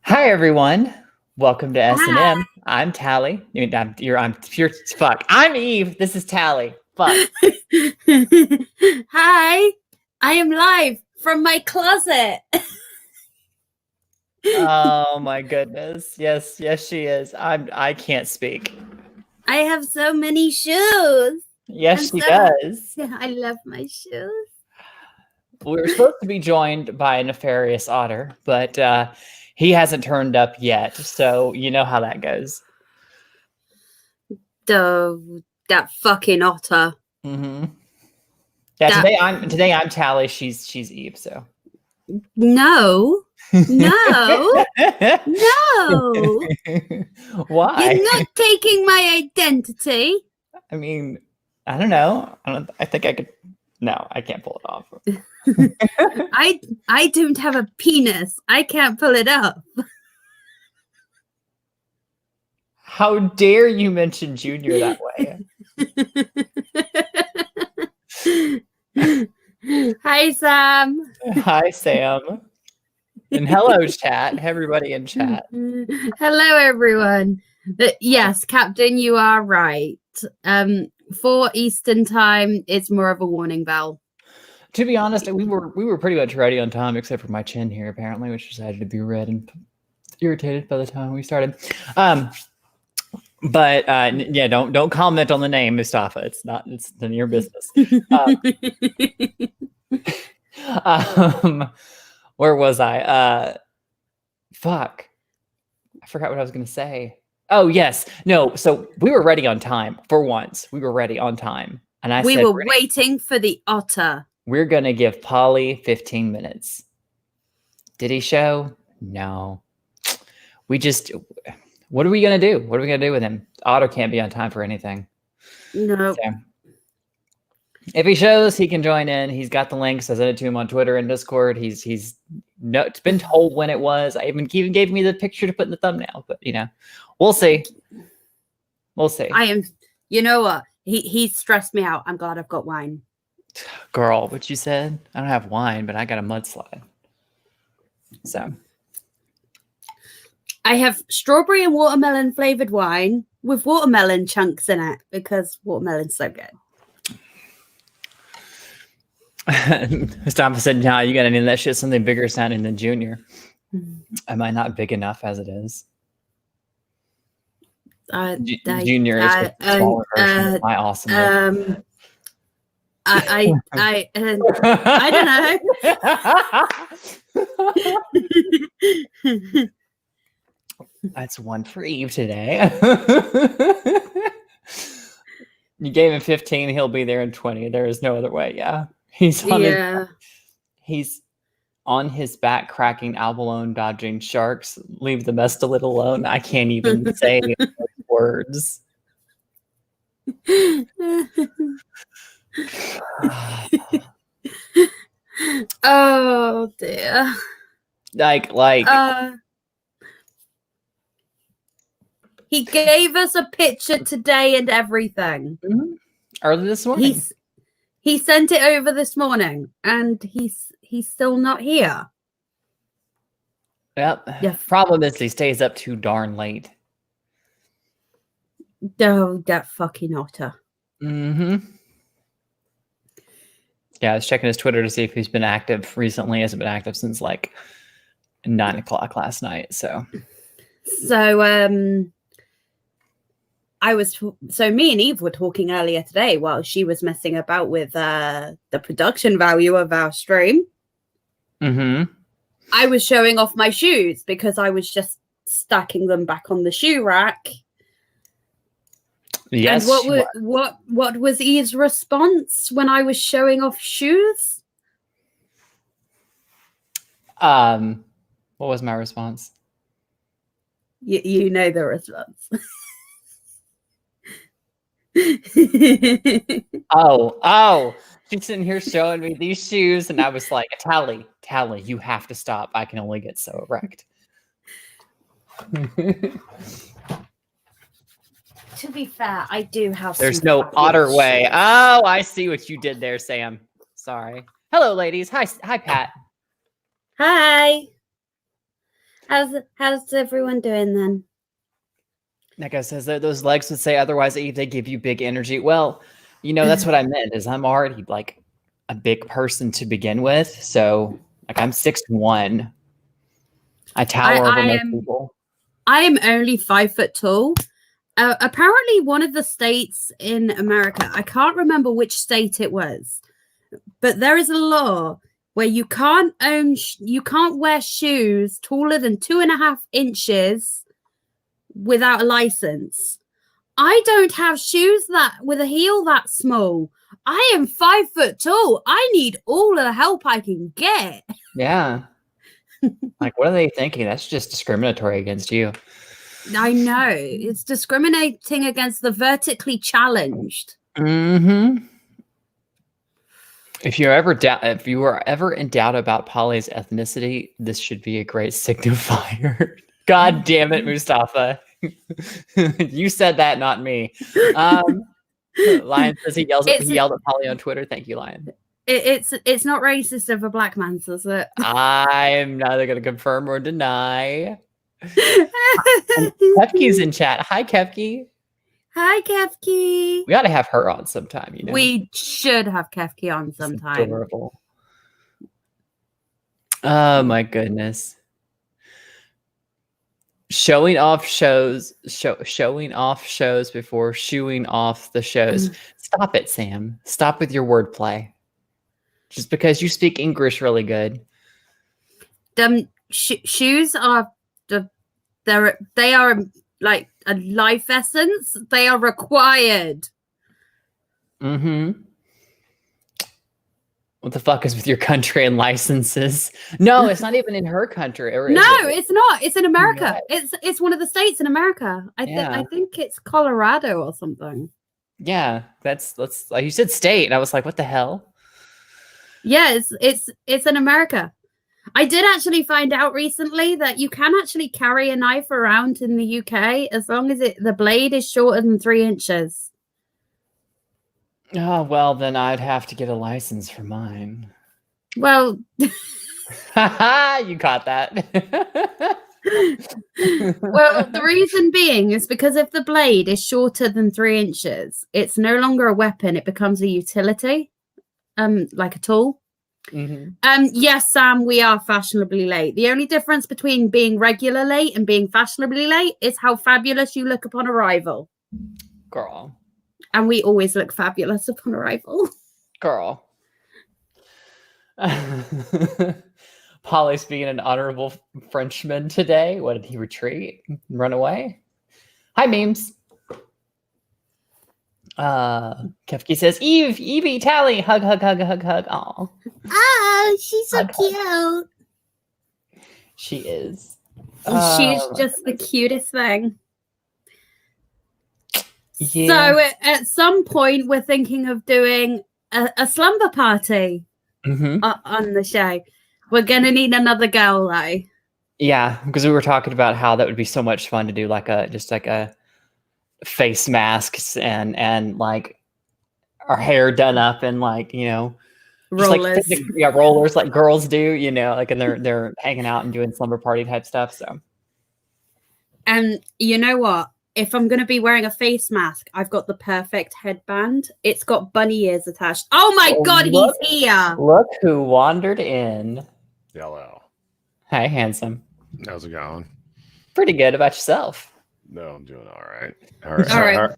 Hi everyone, welcome to S and Hi. M. I'm Tally. I'm pure fuck. I'm Eve. This is Tally. Fuck. Hi, I am live from my closet. Oh my goodness. Yes, she is. I can't speak. I have so many shoes. Yes, she does. I love my shoes. We were supposed to be joined by a nefarious otter, but he hasn't turned up yet. So you know how that goes. That fucking otter. Mm-hmm. Yeah. Today I'm Tally. She's Eve. So no. No. Why? You're not taking my identity. I mean, I don't know. I think I could. No, I can't pull it off. I don't have a penis. I can't pull it up. How dare you mention Junior that way? Hi, Sam. Hi, Sam. And hello, chat. Everybody in chat. Hello, everyone. Yes, Captain, you are right. For Eastern time, it's more of a warning bell. To be honest, we were pretty much ready on time, except for my chin here, apparently, which decided to be red and irritated by the time we started. But yeah, don't comment on the name, Mustafa. It's none of your business. Where was I? Fuck. I forgot what I was gonna say. Oh yes, no. So we were ready on time for once. We were ready on time, and we were waiting for the otter. We're gonna give Polly 15 minutes. Did he show? No. We just. What are we gonna do? What are we gonna do with him? Otter can't be on time for anything. No. So, if he shows, he can join in. He's got the links. I sent it to him on Twitter and Discord. It's been told when it was. I even gave me the picture to put in the thumbnail. But we'll see. We'll see. You know what? He stressed me out. I'm glad I've got wine. Girl, what you said? I don't have wine, but I got a mudslide. So I have strawberry and watermelon flavored wine with watermelon chunks in it because watermelon's so good. Mustafa said, "No, you got any of that shit? Something bigger sounding than Junior." Am I not big enough as it is? Junior is a smaller version of my awesomeness. I don't know. That's one for Eve today. You gave him 15, he'll be there in 20. There is no other way. Yeah. He's on his back cracking abalone, dodging sharks. Leave the mestalid alone. I can't even say words. Oh dear. He gave us a picture today and everything. Early this morning. He sent it over this morning, and he's still not here. Yep. Yeah. Problem is he stays up too darn late. Oh, that fucking otter. Mm-hmm. Yeah, I was checking his Twitter to see if he's been active recently. He hasn't been active since like 9 o'clock last night. So me and Eve were talking earlier today while she was messing about with the production value of our stream. Mm-hmm. I was showing off my shoes because I was just stacking them back on the shoe rack. Yes. And what was Eve's response when I was showing off shoes? What was my response? You know the response. Oh, she's sitting here showing me these shoes, and I was like, Tally, you have to stop. I can only get so erect. To be fair, I do have. There's no otter way. Shoes. Oh, I see what you did there, Sam. Sorry. Hello, ladies. Hi, Pat. Hi. How's everyone doing then? Neko says that those legs would say otherwise they give you big energy. Well, that's what I meant. Is I'm already like a big person to begin with, so like I'm 6'1". I tower over most people. I am only 5 foot tall. Apparently, one of the states in America, I can't remember which state it was, but there is a law where you can't wear shoes taller than 2.5 inches without a license. I don't have shoes with a heel that small. I am 5 foot tall. I need all the help I can get. Yeah. Like, what are they thinking? That's just discriminatory against you. I know. It's discriminating against the vertically challenged. Mm-hmm. If you are ever in doubt about Polly's ethnicity, this should be a great signifier. God damn it, Mustafa. You said that, not me. Lion says he yelled at Polly on Twitter. Thank you, Lion. It's not racist if a black man says it. I'm neither going to confirm or deny. Kefki's in chat. Hi, Kefki. Hi, Kefki. We got to have her on sometime. We should have Kefki on sometime. It's adorable. Oh my goodness. Showing off shows before shooing off the shows. Stop it, Sam. Stop with your wordplay. Just because you speak English really good. Shoes are they are like a life essence. They are required. Mm-hmm. What the fuck is with your country and licenses? No, it's not even in her country. It's not. It's in America. It's one of the states in America. I think it's Colorado or something. Yeah, that's like you said state, and I was like, what the hell? Yeah, it's in America. I did actually find out recently that you can actually carry a knife around in the UK as long as the blade is shorter than 3 inches. Oh, well, then I'd have to get a license for mine. Well, you caught that. Well, the reason being is because if the blade is shorter than 3 inches, it's no longer a weapon. It becomes a utility, like a tool. Mm-hmm. Yes, Sam, we are fashionably late. The only difference between being regular late and being fashionably late is how fabulous you look upon arrival. Girl. And we always look fabulous upon arrival. Girl. Polly's being an honorable Frenchman today. What did he retreat? Run away? Hi, memes. Kefki says, Evie, Tally, hug. Aw. Oh, she's so cute. She is. She's just the cutest thing. Yeah. So at some point, we're thinking of doing a slumber party on the show. We're going to need another girl, though. Yeah, because we were talking about how that would be so much fun to do like a face masks and like our hair done up and like, rollers. Just like, rollers like girls do, like, and they're hanging out and doing slumber party type stuff. So, and you know what? If I'm going to be wearing a face mask, I've got the perfect headband. It's got bunny ears attached. Oh my God, he's here. Look who wandered in. Hello. Hi, handsome. How's it going? Pretty good. About yourself? No, I'm doing all right. All right.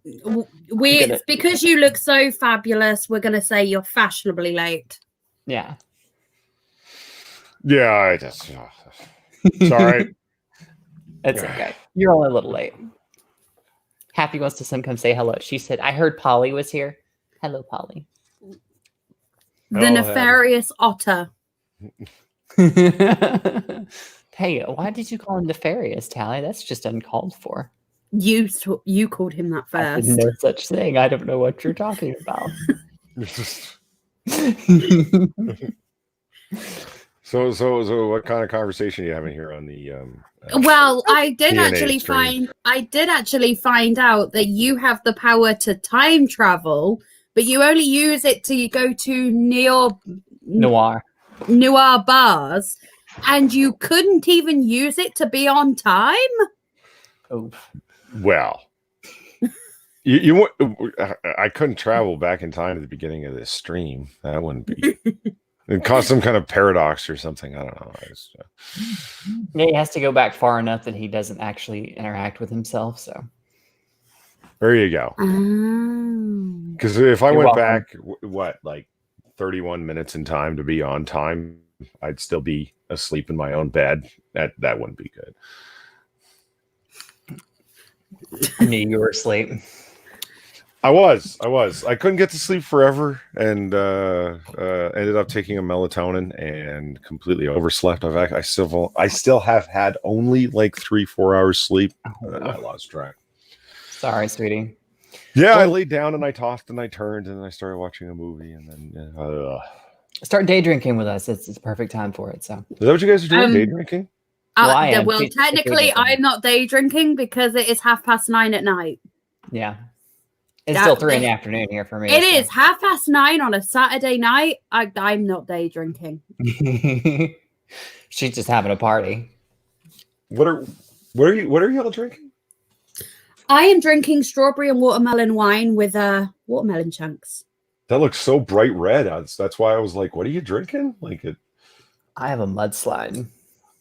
Because you look so fabulous, we're going to say you're fashionably late. Yeah. Yeah, I just... Sorry. It's okay. You're only a little late. Happy wants to come say hello. She said, I heard Polly was here. Hello, Polly. The nefarious otter. Hey, why did you call him nefarious, Tally? That's just uncalled for. You called him that first. No such thing. I don't know what you're talking about. So what kind of conversation are you having here on the well, I did DNA actually find out that you have the power to time travel, but you only use it to go to noir bars. and you couldn't even use it to be on time? Oh, Well, I couldn't travel back in time at the beginning of this stream. That wouldn't be. It caused some kind of paradox or something. I don't know. yeah, he has to go back far enough that he doesn't actually interact with himself. So There you go. Oh. Because if I You're went welcome. back, like 31 minutes in time to be on time, I'd still be asleep in my own bed. That wouldn't be good. I knew you were asleep. I was. I couldn't get to sleep forever, and ended up taking a melatonin and completely overslept. I still have had only like 3-4 hours sleep. I lost track. Sorry, sweetie. Yeah, I Well- laid down and I tossed and I turned and I started watching a movie and then. Start day drinking with us. It's the perfect time for it. So Is that what you guys are doing? Um, Day drinking? Well, I am. Well, It's technically, day drinking. I'm not day drinking because it is 9:30 at night. yeah, it's That- still 3 in the afternoon here for me. It is 9:30 on a Saturday night. I'm not day drinking. is. She's just having a party. What are you all drinking? I am drinking strawberry and watermelon wine with watermelon chunks. That looks so bright red. That's why I was like, "What are you drinking?" Like I have a mudslide.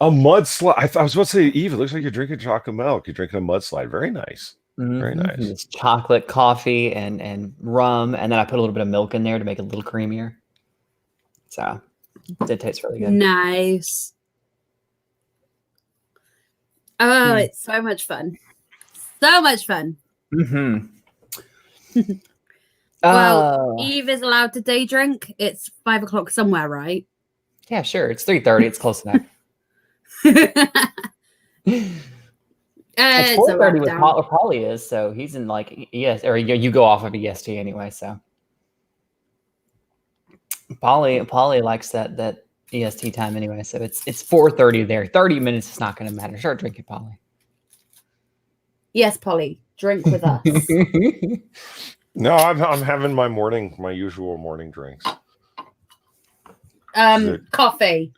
a mudslide. I was about to say, Eve. It looks like you're drinking chocolate milk. You're drinking a mudslide. Very nice. Very nice. It's chocolate, coffee, and rum, and then I put a little bit of milk in there to make it a little creamier. So it tastes really good. Nice. Oh, it's so much fun. So much fun. Mm-hmm. Well, Eve is allowed to day drink. It's 5 o'clock somewhere, right? yeah, sure. It's 3:30. It's close enough. It's It's a 4:30 with down. Polly is, so he's in like ES, or you go off of EST anyway. So Polly likes that EST time anyway. So it's 4:30 there. 30 minutes is not going to matter. Start drinking, Polly. Yes, Polly, drink with us. No, I'm having my usual morning drinks Coffee.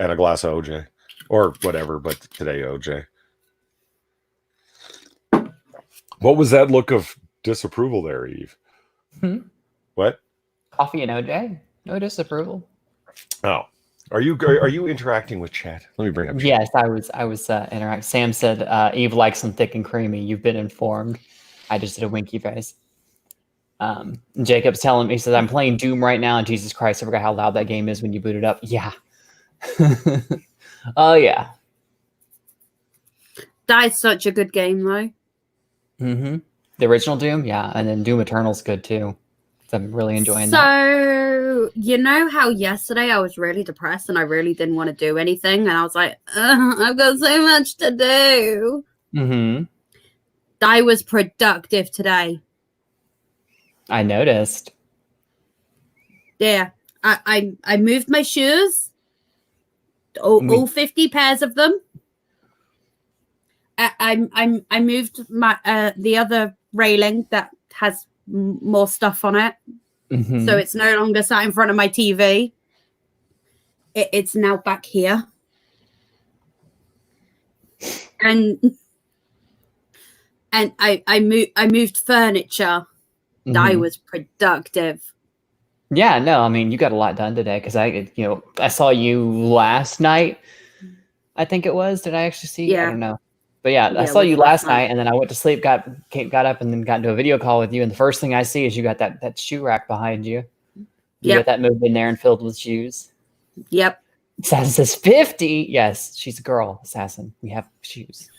and a glass of OJ or whatever, but today OJ. What was that look of disapproval there, Eve? Hmm? What? Coffee and OJ. No disapproval. Oh, are you interacting with chat? Let me bring up. Chat. Yes, I was interacting. Sam said Eve likes them thick and creamy. You've been informed. I just did a winky face. Jacob's telling me, he says, I'm playing Doom right now, and Jesus Christ, I forgot how loud that game is when you boot it up. Yeah. Oh, yeah. That is such a good game, though. Mm-hmm. The original Doom, yeah. And then Doom Eternal's good, too. So I'm really enjoying that. So, you know how yesterday I was really depressed and I really didn't want to do anything? And I was like, I've got so much to do. Mm-hmm. I was productive today. I noticed. Yeah. I moved my shoes. All 50 pairs of them. I moved my the other railing that has more stuff on it. Mm-hmm. So it's no longer sat in front of my TV. It's now back here. And I moved furniture. I Mhm. was productive. Yeah, no, I mean, you got a lot done today because I saw you last night. I think it was. Did I actually see you? I Yeah. don't know. But yeah, I Yeah, saw it was you last last night, and then I went to sleep, got up, and then got into a video call with you. And the first thing I see is you got that shoe rack behind you. You Yep. got that moved in there and filled with shoes. Yep. Assassin says 50. Yes, she's a girl. Assassin. We have shoes.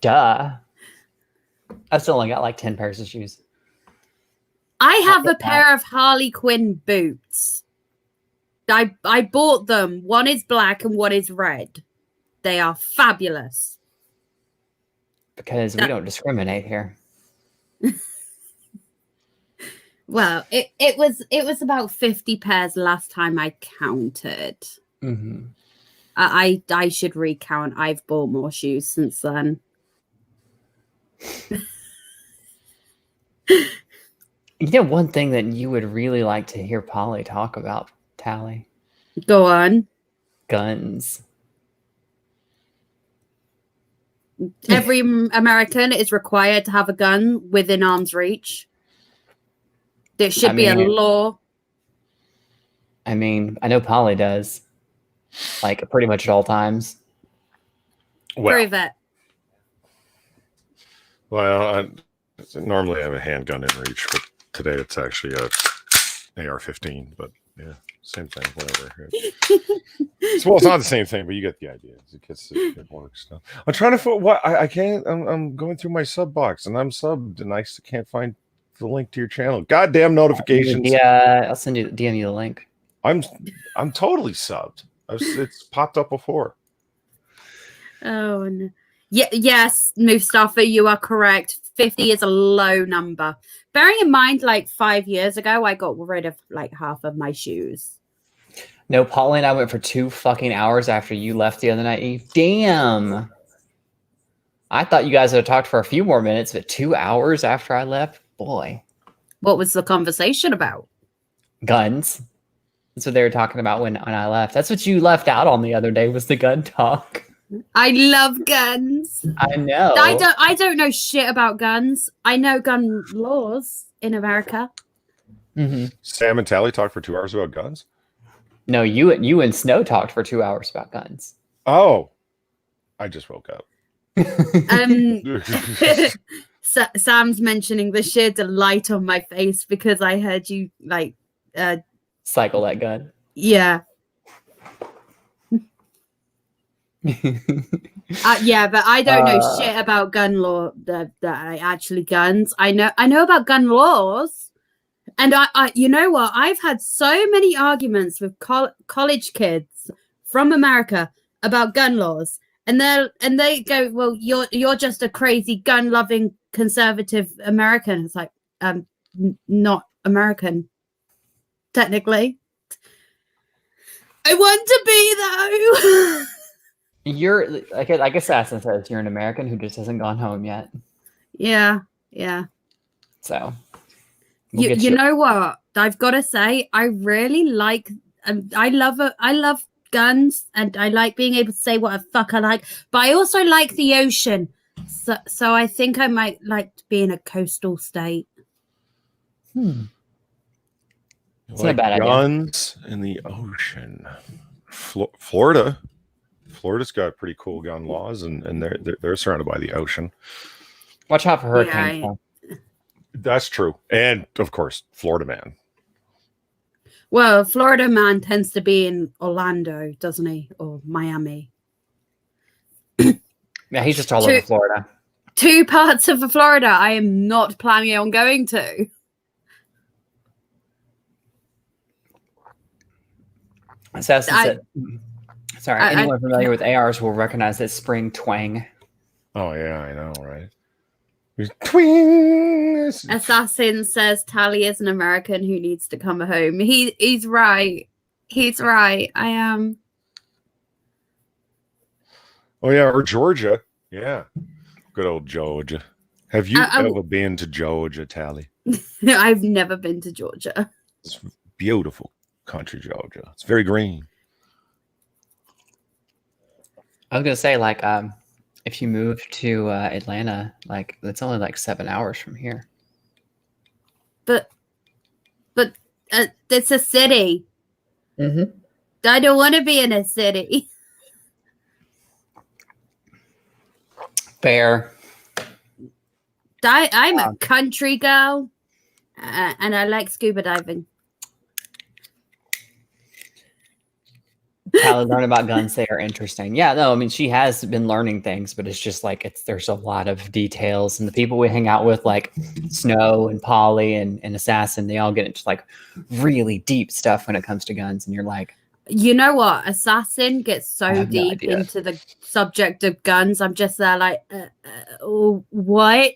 Duh. I still only got like 10 pairs of shoes. I have a at that. pair of Harley Quinn boots. I bought them. One is black and one is red. They are fabulous. Because we don't discriminate here. Well, it was about 50 pairs last time I counted. Mm-hmm. I should recount. I've bought more shoes since then. You know, one thing that you would really like to hear Polly talk about, Tally? Go on. Guns. Every American is required to have a gun within arm's reach. There should be a law. I mean, I know Polly does, like pretty much at all times. Prove it. Well, normally I have a handgun in reach, but today it's actually a AR-15. But yeah, same thing. Whatever. Well, it's not the same thing, but you get the idea. It works. I'm trying to find what I can't. I'm going through my sub box, and I'm subbed, and I can't find the link to your channel. Goddamn notifications. Yeah, I'll send you DM you the link. I'm totally subbed. It's popped up before. Oh no. Yeah, yes, Mustafa, you are correct. 50 is a low number. Bearing in mind, like 5 years ago, I got rid of like half of my shoes. No, Polly and I went for 2 fucking hours after you left the other night. Eve. Damn. I thought you guys would have talked for a few more minutes, but 2 hours after I left? Boy. What was the conversation about? Guns. That's what they were talking about when I left. That's what you left out on the other day was the gun talk. I love guns. I know. I don't know shit about guns. I know gun laws in America. Mm-hmm. Sam and Tally talked for 2 hours about guns. No, you and Snow talked for 2 hours about guns. Oh, I just woke up. Sam's mentioning the sheer delight on my face because I heard you like cycle that gun. Yeah. Yeah, but I don't know shit about gun law. That actually guns. I know about gun laws, and I you know what? I've had so many arguments with college kids from America about gun laws, and they go, "Well, you're just a crazy gun loving conservative American." It's like not American, technically. I want to be though. You're like Assassin says, you're an American who just hasn't gone home yet. Yeah. So you know what? I've got to say, I really like. I love guns, and I like being able to say what the fuck I like. But I also like the ocean, so I think I might like to be in a coastal state. It's not a bad idea. Guns in the ocean. Florida's got pretty cool gun laws, and they're surrounded by the ocean. Watch out for hurricanes. Yeah, That's true, and of course, Florida man. Well, Florida man tends to be in Orlando, doesn't he, or Miami? Yeah, he's just all over Florida. 2 parts of Florida I am not planning on going to. Assassin said, sorry, anyone familiar with ARs will recognize this spring twang. Oh yeah, I know, right? Twing. Assassin says Tally is an American who needs to come home. He's right. He's right. I am. Oh yeah, or Georgia. Yeah, good old Georgia. Have you ever been to Georgia, Tally? I've never been to Georgia. It's beautiful country, Georgia. It's very green. I was gonna say, like, if you move to Atlanta, like it's only like 7 hours from here. But it's a city. Mm-hmm. I don't want to be in a city. Fair. I'm a country girl, and I like scuba diving. Tally learn about guns. They are interesting. Yeah, no, I mean, she has been learning things, but it's just like there's a lot of details, and the people we hang out with, like Snow and Polly and Assassin, they all get into like really deep stuff when it comes to guns, and you're like, you know what? Assassin gets so deep into the subject of guns. I'm just there like, what?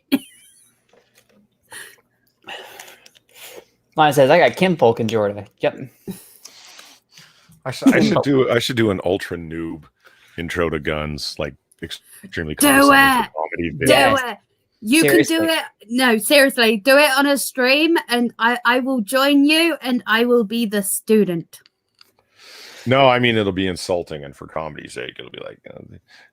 Mine says, I got kinfolk in Georgia. Yep. I should do an ultra noob intro to guns, like extremely condescending comedy. Do it. You seriously. Can do it. No, seriously, do it on a stream, and I will join you, and I will be the student. No, I mean it'll be insulting, and for comedy's sake, it'll be like,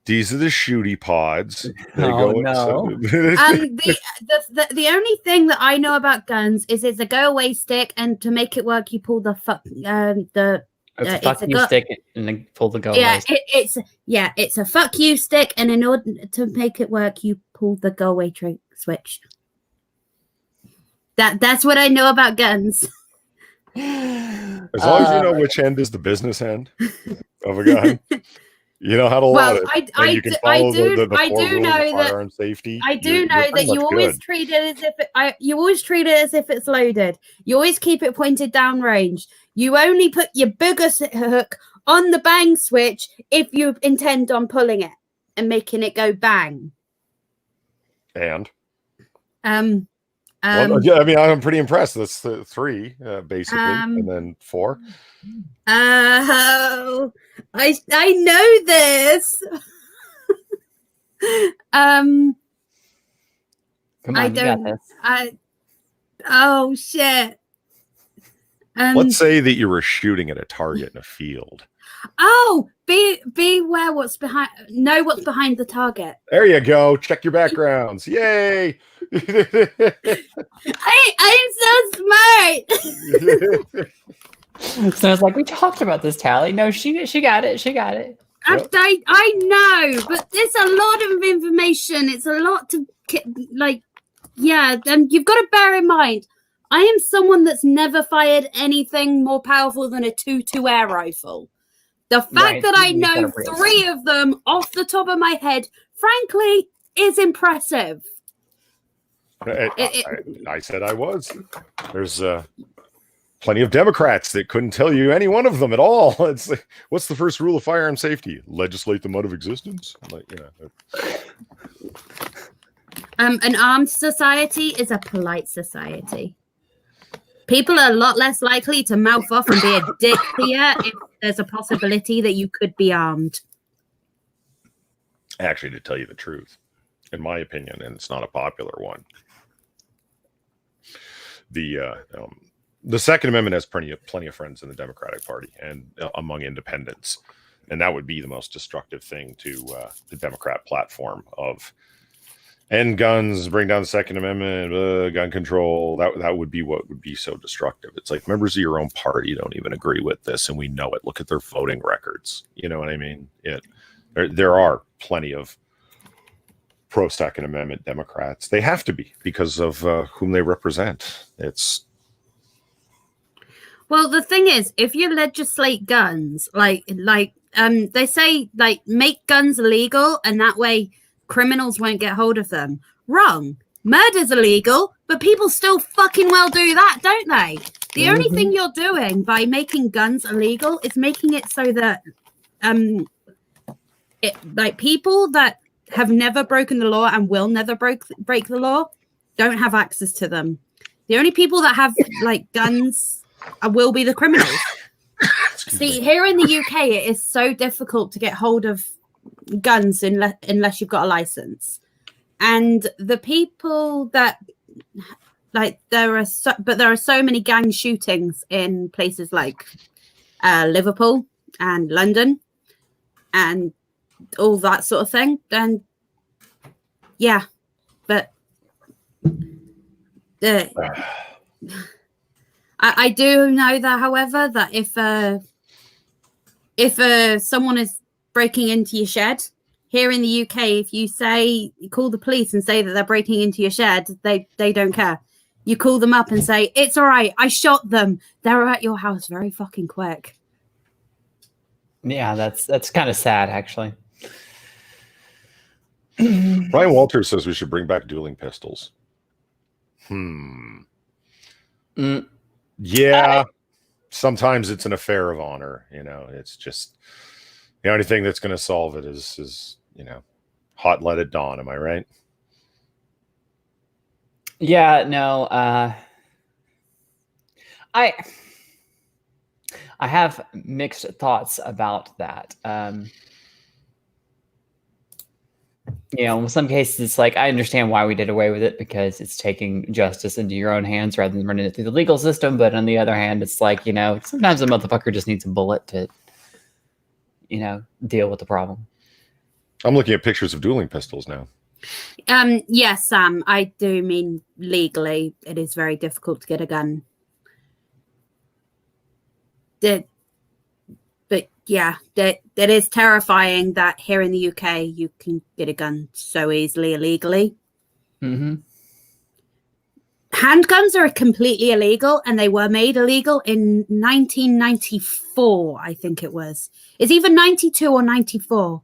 these are the shooty pods. They Oh, go no. The only thing that I know about guns is it's a go away stick, and to make it work, you pull the It's a it's fuck a you go- stick and then pull the go yeah, away. it's a fuck you stick, and in order to make it work, you pull the go away switch. That's what I know about guns. As long as you know which end is the business end of a gun, you know how to load it. I You can do follow the know rules of that firearm safety. I do You're know pretty that you much always good. treat it as if you always treat it as if it's loaded. You always keep it pointed down range. You only put your booger hook on the bang switch if you intend on pulling it and making it go bang. And Yeah, I mean, I'm pretty impressed. That's the 3, basically, and then 4. Oh, I know this. Come on, I you got don't. this. Oh shit. Let's say that you were shooting at a target in a field. Oh, beware what's behind. Know what's behind the target. There you go. Check your backgrounds. Yay! I'm so smart. So it's like, we talked about this, Tally. No, she got it. She got it. Yep. I know, but it's a lot of information. It's a lot to and you've got to bear in mind, I am someone that's never fired anything more powerful than a 2.2 air rifle. The fact Right, that I you know gotta realize 3 of them off the top of my head, frankly, is impressive. I said I was. There's plenty of Democrats that couldn't tell you any one of them at all. It's like, what's the first rule of firearm safety? Legislate them out of existence. Like, An armed society is a polite society. People are a lot less likely to mouth off and be a dick here if there's a possibility that you could be armed. Actually, to tell you the truth, in my opinion, and it's not a popular one, the Second Amendment has plenty of friends in the Democratic Party and among independents, and that would be the most destructive thing to the Democrat platform of end guns, bring down the Second Amendment, gun control. That would be what would be so destructive. It's like members of your own party don't even agree with this, and we know it. Look at their voting records. You know what I mean? There are plenty of pro-Second Amendment Democrats. They have to be because of whom they represent. Well, the thing is, if you legislate guns, they say, make guns illegal, and that way criminals won't get hold of them. Wrong. Murder's illegal, but people still fucking well do that, don't they? The only thing you're doing by making guns illegal is making it so that people that have never broken the law and will never break the law don't have access to them. The only people that have guns will be the criminals. See, here in the UK, it is so difficult to get hold of guns unless you've got a license. And the people that there are so many gang shootings in places like Liverpool and London and all that sort of thing. Then yeah, but I do know that, however, that if someone is breaking into your shed here in the UK, if you call the police and say that they're breaking into your shed, they don't care. You call them up and say, it's all right, I shot them. They're at your house very fucking quick. Yeah, that's kind of sad, actually. Ryan Walters says we should bring back dueling pistols. Yeah, sometimes it's an affair of honor. It's just the only thing that's going to solve it is hot lead at dawn. Am I right? Yeah, no. I have mixed thoughts about that. In some cases, it's like, I understand why we did away with it because it's taking justice into your own hands rather than running it through the legal system. But on the other hand, it's like, sometimes a motherfucker just needs a bullet to deal with the problem. I'm looking at pictures of dueling pistols now. Yes, Sam, I do mean legally. It is very difficult to get a gun. But yeah, that is terrifying that here in the UK you can get a gun so easily illegally. Mm-hmm. Handguns are completely illegal, and they were made illegal in 1994, I think it was. It's either 92 or 94.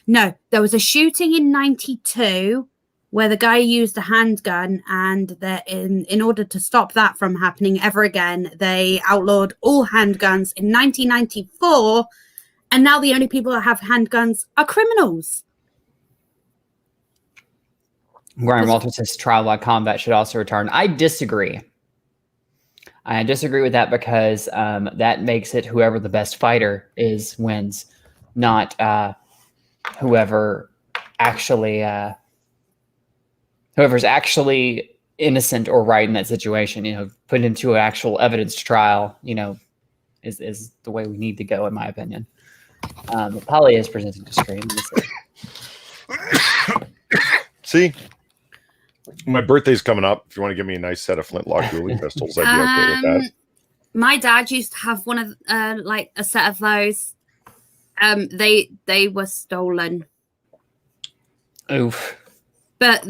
No, there was a shooting in 92 where the guy used a handgun, and in order to stop that from happening ever again, they outlawed all handguns in 1994, and now the only people that have handguns are criminals. Brian Walters says trial by combat should also return. I disagree. I disagree with that because that makes it whoever the best fighter is wins, not whoever's actually innocent or right in that situation. Put into actual evidence trial, is the way we need to go, in my opinion. Polly is presenting the screen. See, my birthday's coming up. If you want to give me a nice set of flintlock dueling pistols, I'd be okay with that. My dad used to have one of a set of those. They were stolen. Oof. But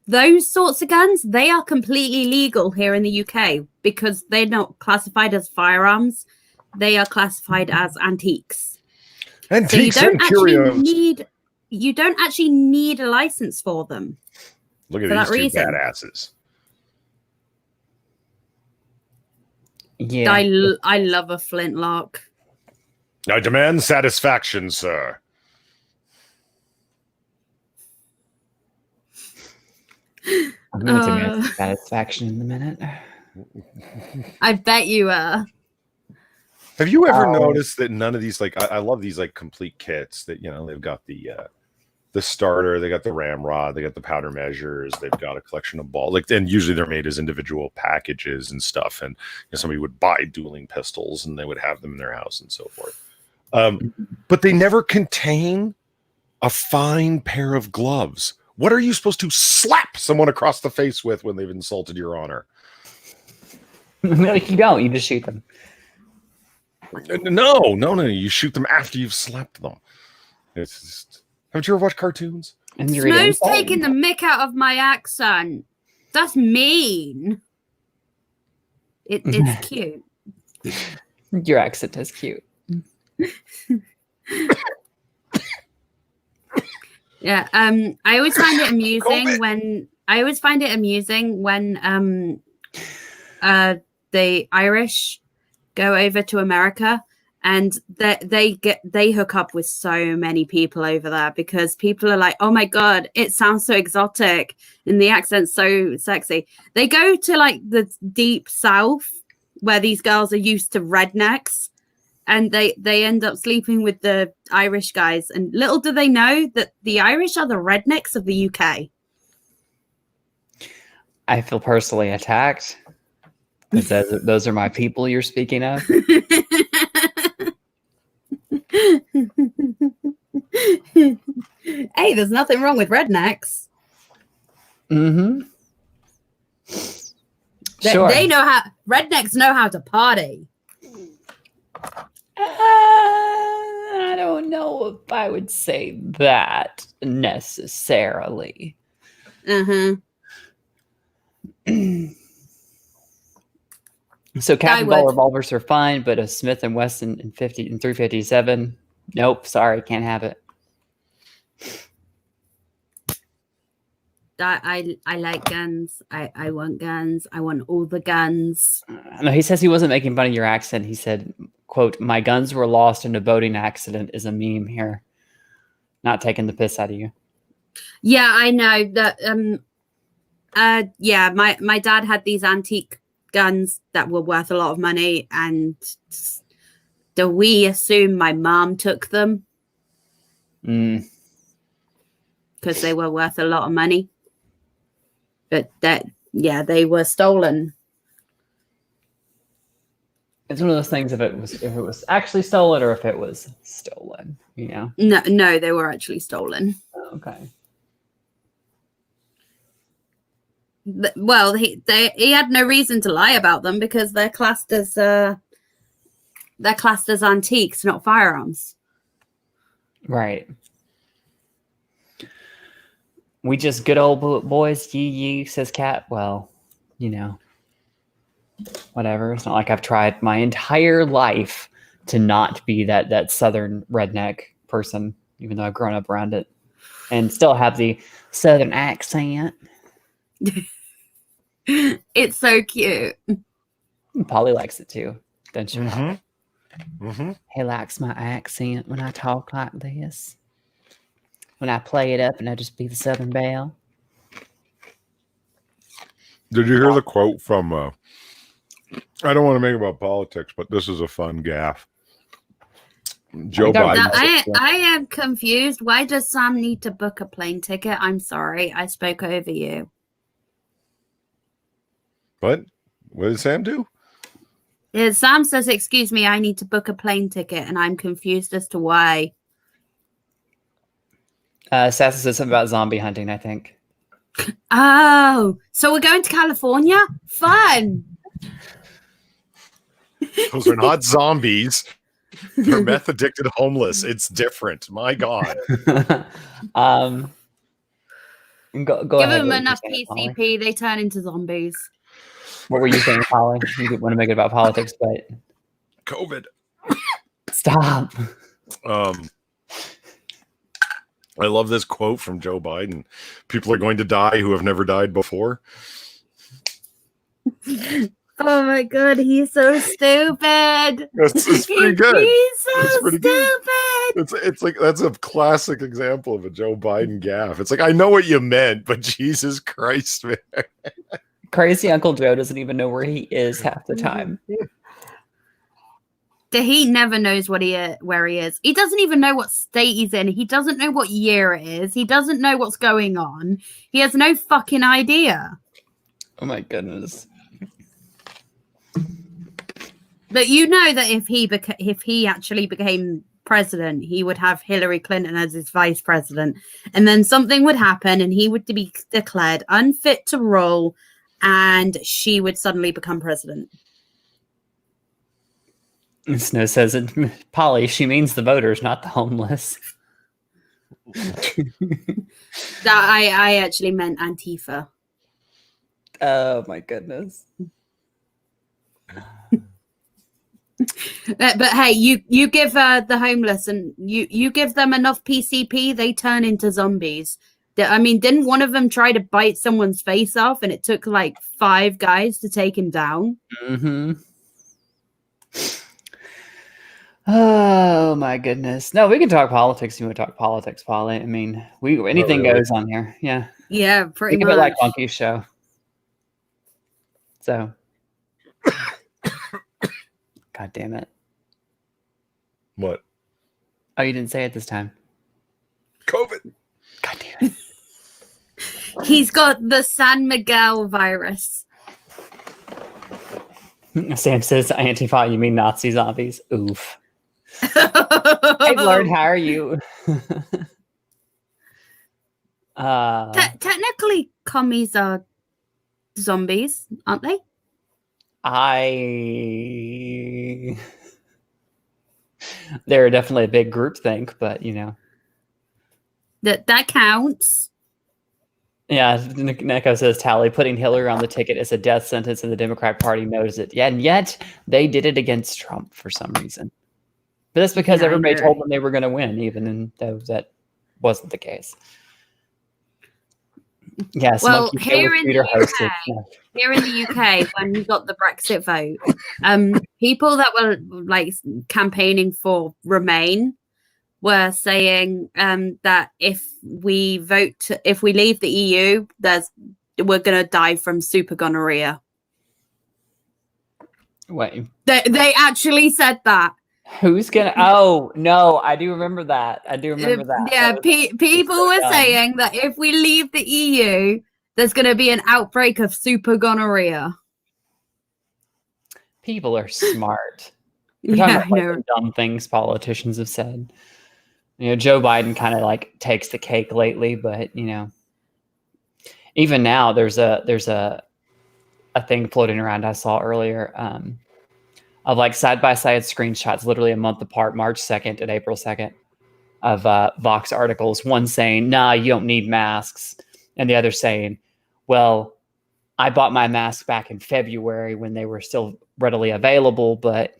those sorts of guns, they are completely legal here in the UK because they're not classified as firearms. They are classified as antiques. Antiques so and curios. You don't actually need a license for them. Look at for these two reason. badasses. Yeah. I love a flintlock. I demand satisfaction, sir. I'm going to demand satisfaction in a minute. I bet you are. Have you ever noticed that none of these, I love these complete kits that, they've got the starter, they got the ramrod, they got the powder measures, they've got a collection of balls, and usually they're made as individual packages and stuff. And somebody would buy dueling pistols and they would have them in their house and so forth. But they never contain a fine pair of gloves. What are you supposed to slap someone across the face with when they've insulted your honor? No, you don't. You just shoot them. No. You shoot them after you've slapped them. It's just, haven't you ever watched cartoons? Snow's taking the mick out of my accent. That's mean. It's cute. Your accent is cute. Yeah. I always find it amusing when the Irish go over to America, and they hook up with so many people over there because people are like, oh my god, it sounds so exotic and the accent's so sexy. They go to the deep south where these girls are used to rednecks, and they end up sleeping with the Irish guys, and little do they know that the Irish are the rednecks of the UK. I feel personally attacked. Those are my people you're speaking of. Hey, there's nothing wrong with rednecks. Mm-hmm. Sure. Rednecks know how to party. I don't know if I would say that necessarily. Uh-huh. So cap ball revolvers are fine, but a Smith and Wesson in 357, nope, sorry, can't have it. I like guns. I want guns. I want all the guns. No, he says he wasn't making fun of your accent. He said, quote, "My guns were lost in a boating accident" is a meme here. Not taking the piss out of you. Yeah, I know that. Yeah, my dad had these antique guns that were worth a lot of money, and do we assume my mom took them? Because they were worth a lot of money. But they were stolen. It's one of those things if it was actually stolen or if it was stolen, you know. No, they were actually stolen. Okay. Well, he had no reason to lie about them because they're classed as antiques, not firearms. Right. We just good old boys, you, says Cat. Well, you know, whatever. It's not like I've tried my entire life to not be that southern redneck person, even though I've grown up around it and still have the southern accent. It's so cute. Polly likes it too, don't you? Mm-hmm. He likes my accent when I talk like this. When I play it up and I just be the Southern Belle. Did you hear the quote from? I don't want to make it about politics, but this is a fun gaffe. Joe Now, Biden. I am confused. Why does Sam need to book a plane ticket? I'm sorry, I spoke over you. What did Sam do? Yeah, Sam says, "Excuse me, I need to book a plane ticket," and I'm confused as to why. Sassy said something about zombie hunting, I think. Oh, so we're going to California? Fun. Those are not zombies. They're meth addicted homeless. It's different. My God. Go Give ahead. them What enough were you saying, PCP, they turn into zombies. What were you saying, Polly? You didn't want to make it about politics, but COVID. stop. I love this quote from Joe Biden. People are going to die who have never died before. Oh my God, he's so stupid. It's pretty good. He's so It's pretty stupid. good. It's like that's a classic example of a Joe Biden gaffe. It's like, I know what you meant, but Jesus Christ, man. Crazy Uncle Joe doesn't even know where he is half the time. He never knows where he is. He doesn't even know what state he's in. He doesn't know what year it is. He doesn't know what's going on. He has no fucking idea. Oh my goodness. But you know that if he actually became president, he would have Hillary Clinton as his vice president, and then something would happen, and he would be declared unfit to rule, and she would suddenly become president. Snow says it, Polly, she means the voters, not the homeless. I actually meant Antifa. Oh my goodness. But hey, you give the homeless and you give them enough PCP, they turn into zombies. I mean, didn't one of them try to bite someone's face off and it took like 5 guys to take him down? Mm-hmm. Oh my goodness. No, we can talk politics. You want to talk politics, Polly? I mean, anything really. goes on here. Yeah. Yeah, pretty Think much. of it like Monkey's show. So. God damn it. What? Oh, you didn't say it this time. COVID. God damn it. He's got the San Miguel virus. Sam says Antifa, you mean Nazi zombies? Oof. Hey, Lord, how are you? Technically, commies are zombies, aren't they? They're definitely a big group think, but you know. That counts. Yeah, Neko says Tally putting Hillary on the ticket is a death sentence, and the Democrat Party knows it. Yeah, and yet they did it against Trump for some reason. But that's because Yeah, everybody told them they were going to win, even though that wasn't the case. Yes. Well, here in the UK, when we got the Brexit vote, people that were like campaigning for Remain were saying that if we leave the EU, we're gonna die from super gonorrhea. Wait, they actually said that. Who's gonna? Oh no, I do remember that. Yeah, people were saying that if we leave the EU, there's gonna be an outbreak of super gonorrhea. People are smart. We're talking Yeah, about I like, know. the dumb things politicians have said. Joe Biden kind of like takes the cake lately, but even now there's a thing floating around I saw earlier of like side by side screenshots, literally a month apart, March 2nd and April 2nd, of Vox articles. One saying, "Nah, you don't need masks," and the other saying, "Well, I bought my mask back in February when they were still readily available, but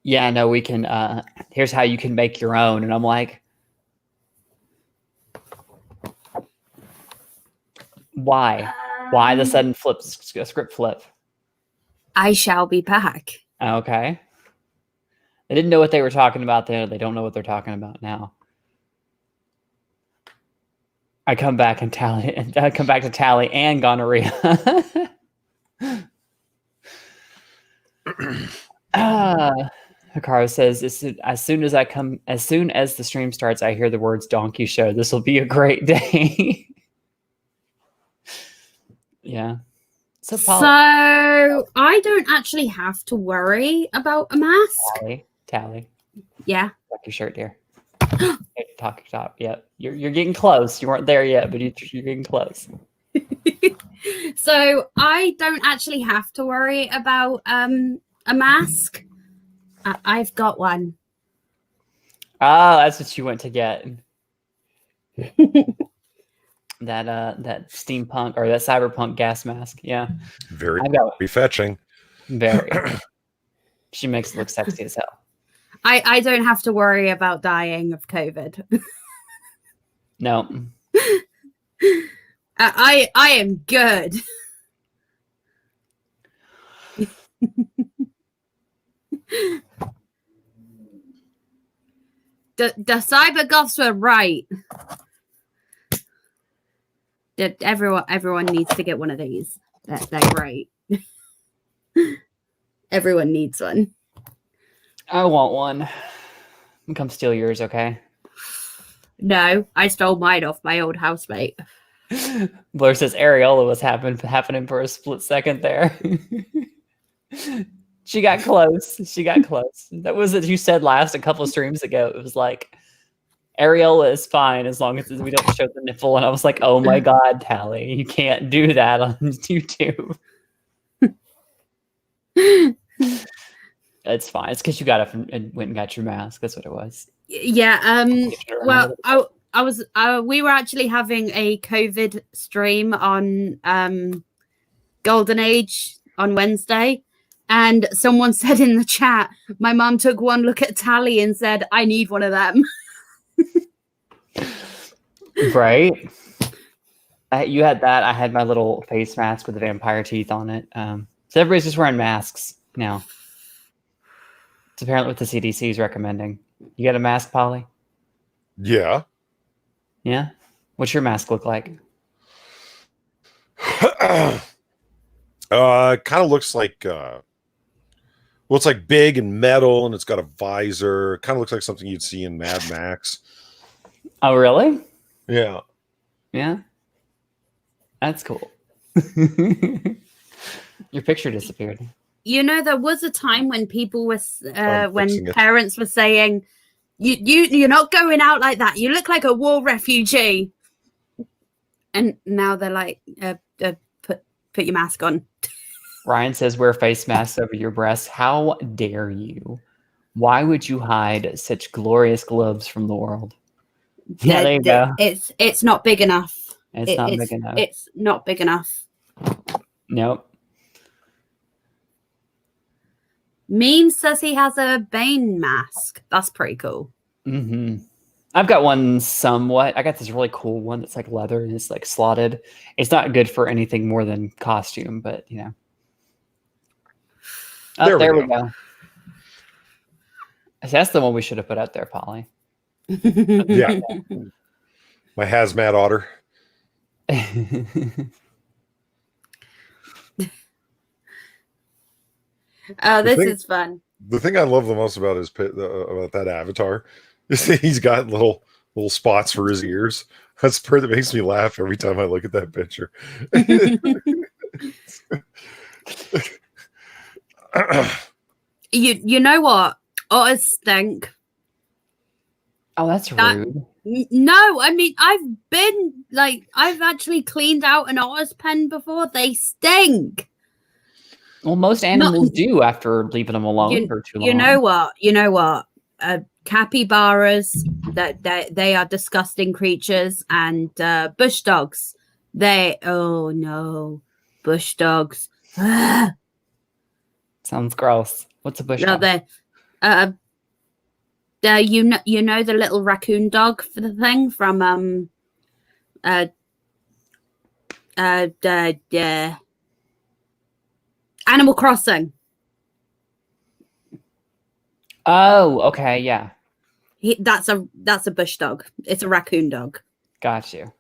yeah, no, we can. Here's how you can make your own." And I'm like, why? Why the sudden script flip? I shall be back. Okay. They didn't know what they were talking about then. They don't know what they're talking about now. I come back to Tally and gonorrhea. Hikaru says, as soon as the stream starts, I hear the words "donkey show." This will be a great day. Yeah. So I don't actually have to worry about a mask. Tally. Yeah. Tuck your shirt, dear. Talk your top. Yep. You're getting close. You weren't there yet, but you're getting close. So I don't actually have to worry about a mask. I've got one. Ah, that's what you went to get. that steampunk or that cyberpunk gas mask. Yeah. Very fetching. Very. She makes it look sexy as hell. I don't have to worry about dying of COVID. No. I am good. The cyber goths were right. Everyone needs to get one of these. They're great. Everyone needs one. I want one. Come steal yours, okay? No, I stole mine off my old housemate. Blair says Areola was happening for a split second there. She got close. That was what you said a couple of streams ago. It was like, Areola is fine as long as we don't show the nipple. And I was like, oh my God, Tally, you can't do that on YouTube. It's fine. It's because you got up and went and got your mask. That's what it was. Yeah. Well, we were actually having a COVID stream on Golden Age on Wednesday. And someone said in the chat, my mom took one look at Tally and said, I need one of them. Right. You had that. I had my little face mask with the vampire teeth on it. So everybody's just wearing masks now. It's apparently what the CDC is recommending. You got a mask, Polly? Yeah. Yeah? What's your mask look like? Kind of looks like it's like big and metal, and it's got a visor. It kind of looks like something you'd see in Mad Max. Oh, really? Yeah. Yeah? That's cool. Your picture disappeared. You know, there was a time when people were, when parents were saying, you're not going out like that. You look like a war refugee. And now they're like, put your mask on. Ryan says, wear face masks over your breasts. How dare you? Why would you hide such glorious globes from the world? Yeah, there you go. It's not big enough. It's not big enough. It's not big enough. Nope. Meme says he has a Bane mask. That's pretty cool. Mm-hmm. I've got one somewhat. I got this really cool one that's like leather and it's like slotted. It's not good for anything more than costume, but you know. Oh, there we go. That's the one we should have put out there, Polly. Yeah. My hazmat otter. Oh, this is fun. The thing I love the most about about that avatar is that he's got little spots for his ears. That's the part that makes me laugh every time I look at that picture. You know what? Otters stink. Oh, that's That- rude. No, I mean I've actually cleaned out an otter's pen before. They stink. Well, most animals do after leaving them alone for too long. You know what? Capybaras, that they are disgusting creatures, and bush dogs. Oh no, bush dogs. Sounds gross. What's a bush No, dog? you know the little raccoon dog for the thing from Animal Crossing. Oh, okay, yeah, That's a bush dog. It's a raccoon dog. got you.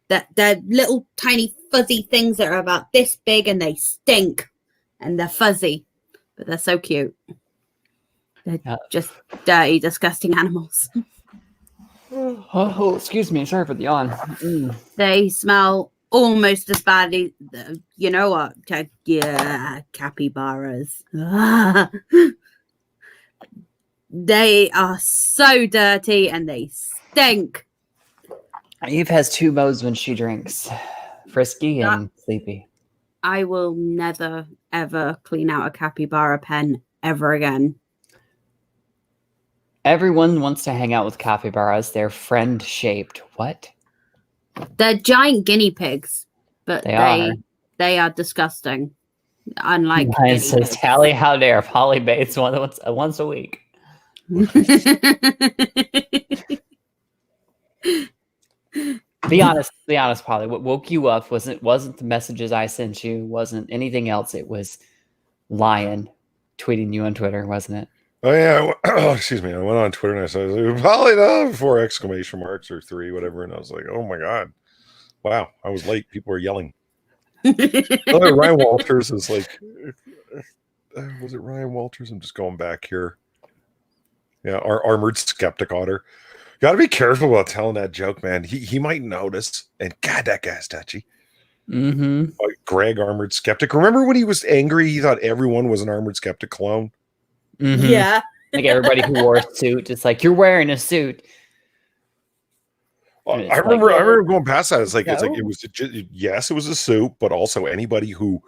They're little tiny fuzzy things that are about this big and they stink and they're fuzzy, but they're so cute. They're just dirty, disgusting animals. Oh, excuse me. Sorry for the yawn. They smell almost as badly. You know what? Yeah, capybaras. They are so dirty and they stink. Eve has two modes when she drinks: frisky and sleepy. I will never ever clean out a capybara pen ever again. Everyone wants to hang out with capybaras. They're friend-shaped. What? They're giant guinea pigs, but They they are disgusting. Unlike Ryan guinea says, pigs. "Tally, how dare Polly bathes once a week." Be honest, Polly. What woke you up wasn't the messages I sent you, wasn't anything else. It was Lion tweeting you on Twitter, wasn't it? Oh yeah, excuse me. I went on Twitter and I said, "Polly, no!" 4 exclamation marks or 3, whatever, and I was like, "Oh my god, wow!" I was late. People were yelling. Ryan Walters is like, was it Ryan Walters? I'm just going back here. Yeah, our armored skeptic otter. Got to be careful about telling that joke, man. He might notice. And God, that guy's touchy. Mm-hmm. Greg, armored skeptic. Remember when he was angry? He thought everyone was an armored skeptic clone. Mm-hmm. Yeah. Like everybody who wore a suit, it's like you're wearing a suit. I And it's remember going past that. It's like No. it was yes, it was a suit, but also anybody who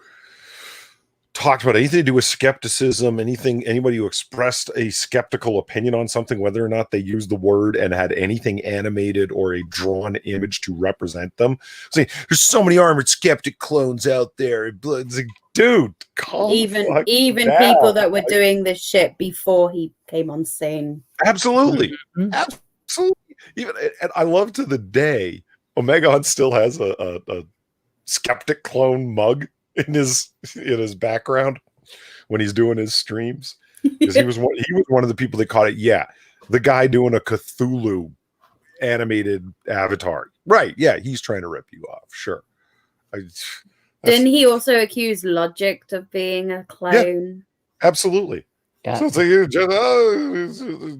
talked about anything to do with skepticism, anybody who expressed a skeptical opinion on something, whether or not they used the word and had anything animated or a drawn image to represent them. Say, there's so many armored skeptic clones out there. It's like, dude, calm even the fuck down. people that were doing this shit before he came on scene. Absolutely. Mhm. Absolutely. Even, and I love to the day, Omegon still has a skeptic clone mug in his background when he's doing his streams. Because he was one of the people that caught it. Yeah, the guy doing a Cthulhu animated avatar. Right. Yeah, he's trying to rip you off. Sure. Didn't he also accuse Logic of being a clone? Absolutely. Yeah. So it's like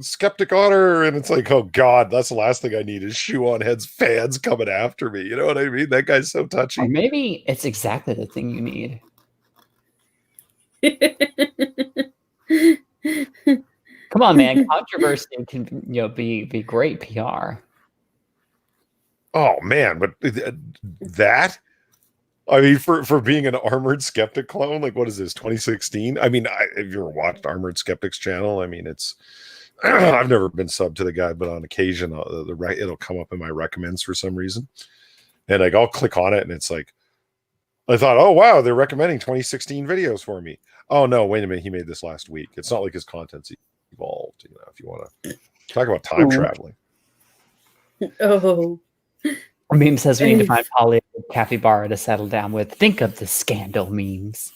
skeptic otter, and it's like, oh god, that's the last thing I need is Shoe on Head's fans coming after me. You know what I mean? That guy's so touchy. Or maybe it's exactly the thing you need. Come on, man. Controversy can be great PR. Oh man, but that, I mean, for being an armored skeptic clone, like what is this, 2016? I mean, if you ever watched Armored Skeptic's channel, I mean, it's I've never been subbed to the guy, but on occasion, it'll come up in my recommends for some reason, and like I'll click on it, and it's like, I thought, oh wow, they're recommending 2016 videos for me. Oh no, wait a minute, he made this last week. It's not like his content's evolved. If you want to talk about time traveling. Oh. Meme says we need to find Polly and Capybara to settle down with. Think of the scandal memes.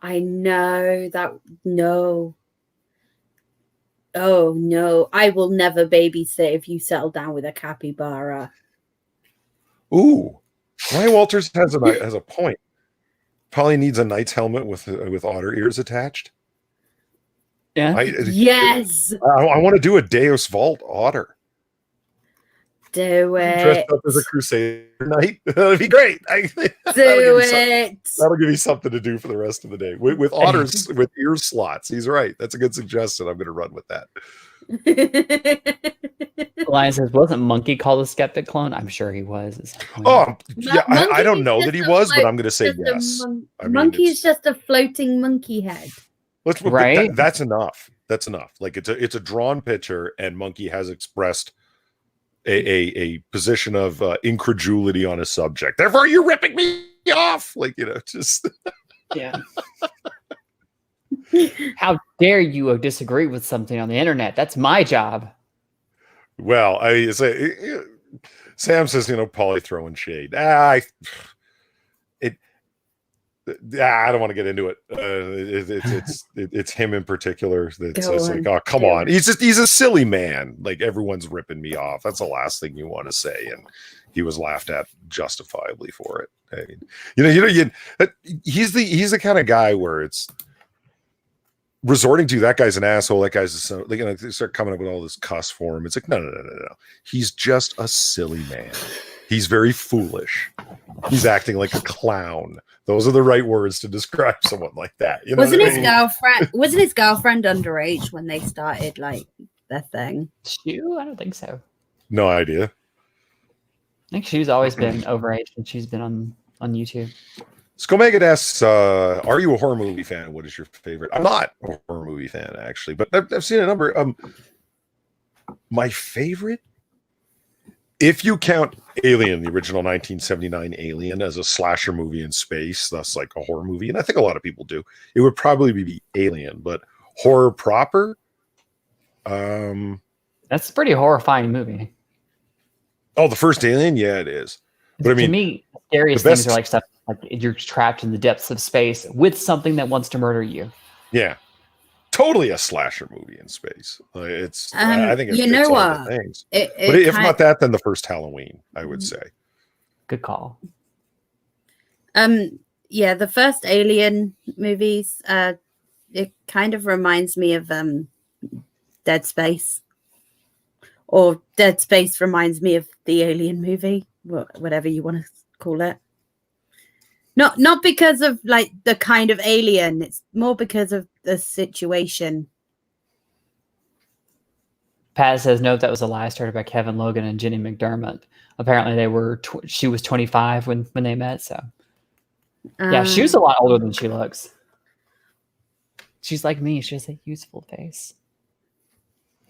I know that. No. Oh no, I will never babysit if you settle down with a capybara. Ooh, Ryan Walters has a point. Polly needs a knight's helmet with otter ears attached. Yeah. Yes. I want to do a Deus Vault otter. Do Dressed it. up as a Crusader knight. That'd be great. Do it. That'll give you something to do for the rest of the day. With otters with ear slots. He's right. That's a good suggestion. I'm going to run with that. Lion says, wasn't Monkey called a skeptic clone? I'm sure he was. At some point. Oh, yeah. I Monkey don't is know just that he a was, but float- I'm going to say just a yes. I mean, monkey it's- is just a floating monkey head. Right? That's enough. That's enough. Like it's a drawn picture, and Monkey has expressed a position of incredulity on a subject. Therefore, you're ripping me off. Like, you know, just Yeah. How dare you disagree with something on the internet? That's my job. well, I say Sam says, you know, Polly throwing shade. I don't want to get into it. It's him in particular that's Go just on. like, oh, come on. He's a silly man. Like, everyone's ripping me off. That's the last thing you want to say. And he was laughed at justifiably for it. I mean, he's the kind of guy where it's resorting to that guy's an asshole. That guy's like, you know, they start coming up with all this cuss for him. It's like, no. He's just a silly man. He's very foolish. He's acting like a clown. Those are the right words to describe someone like that. You know Wasn't what I his mean? girlfriend? Wasn't his girlfriend underage when they started like their thing? Shu? I don't think so. No idea. I think Shu's always been overage and she's been on YouTube. Skomegad asks, are you a horror movie fan? What is your favorite? I'm not a horror movie fan, actually, but I've seen a number. My favorite, if you count Alien, the original 1979 Alien, as a slasher movie in space, thus like a horror movie, and I think a lot of people do, it would probably be Alien. But horror proper, That's a pretty horrifying movie. oh, the first Alien, yeah, it is. But I mean, to me, the scariest the things best- are like stuff like you're trapped in the depths of space with something that wants to murder you. yeah, totally a slasher movie in space. It's I think it you fits know all the what? things. It But if kind- not that, then the first Halloween, I would say. Good call. yeah, the first Alien movies, it kind of reminds me of Dead Space, or Dead Space reminds me of the Alien movie, whatever you want to call it. Not because of like the kind of alien, it's more because of the situation. Pat says, nope, that was a lie started by Kevin Logan and Jenny McDermott. Apparently they were, she was 25 when they met. So yeah, she was a lot older than she looks. She's like me. She has a youthful face.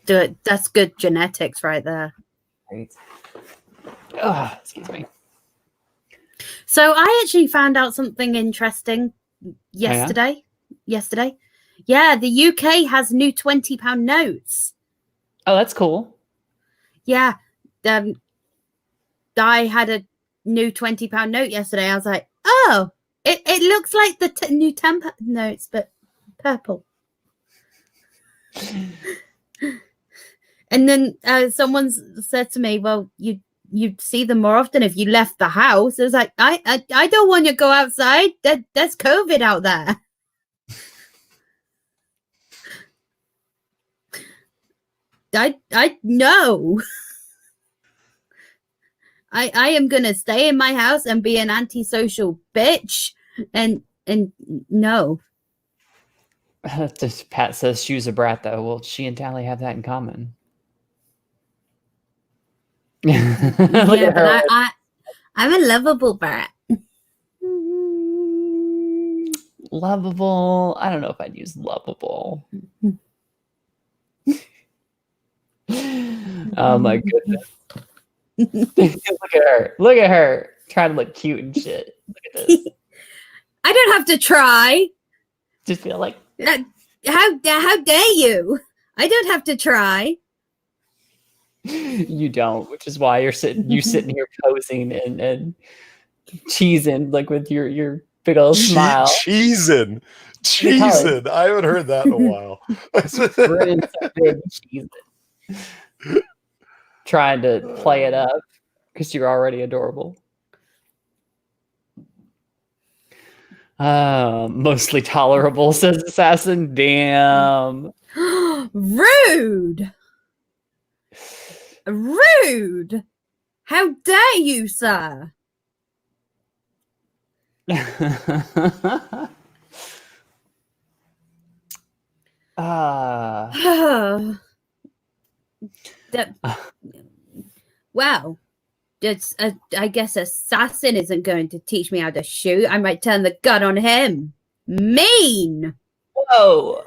That's good genetics right there. Right. Oh, excuse me. So I actually found out something interesting yesterday. Yeah, the UK has new £20 notes. Oh, that's cool. Yeah. I had a new £20 note yesterday. I was like, oh, it looks like the new 10 notes, but purple. And then someone said to me, well, you'd see them more often if you left the house. I was like, I don't want you to go outside. There's COVID out there. I know. I am gonna stay in my house and be an antisocial bitch and no. Pat says Shu's a brat though. Well, she and Tally have that in common. Look Yeah, at her. but I'm a lovable brat. Lovable. I don't know if I'd use lovable. Oh my goodness. Look at her. Look at her. Trying to look cute and shit. Look at this. I don't have to try. Just feel like How dare you? I don't have to try. you don't, which is why you're sitting here posing and cheesing like with your big old smile. Cheesing. I haven't heard that in a while. Grinning so big, cheesing. Trying to play it up because you're already adorable. Mostly tolerable, says Assassin. Damn. Rude. How dare you, sir? Ah. That- well, I guess assassin isn't going to teach me how to shoot. I might turn the gun on him. Mean. Whoa.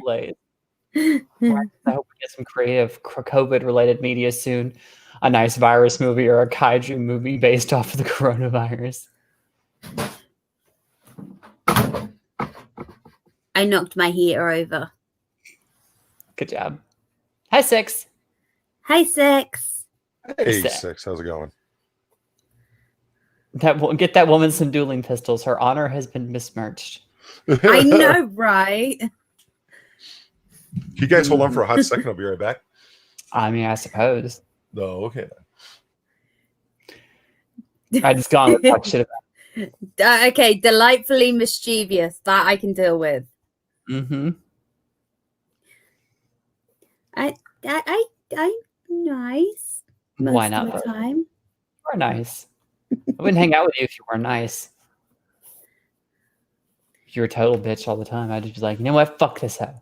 Blade. I hope we get some creative COVID-related media soon. A nice virus movie or a kaiju movie based off of the coronavirus. I knocked my heater over. Good job. Hi, Six. Hi, Six. Hey, Set. Six, how's it going? Get that woman some dueling pistols. Her honor has been besmirched. I know, right? You guys hold on for a hot second. I'll be right back. I mean, I suppose. No, okay. I just gone and talk shit about. Okay, delightfully mischievous. That I can deal with. Mm-hmm. I'm nice. Most Why not? of the time. You're nice. I wouldn't hang out with you if you were nice. If you were a total bitch all the time, I'd just be like, you know what? Fuck this hoe.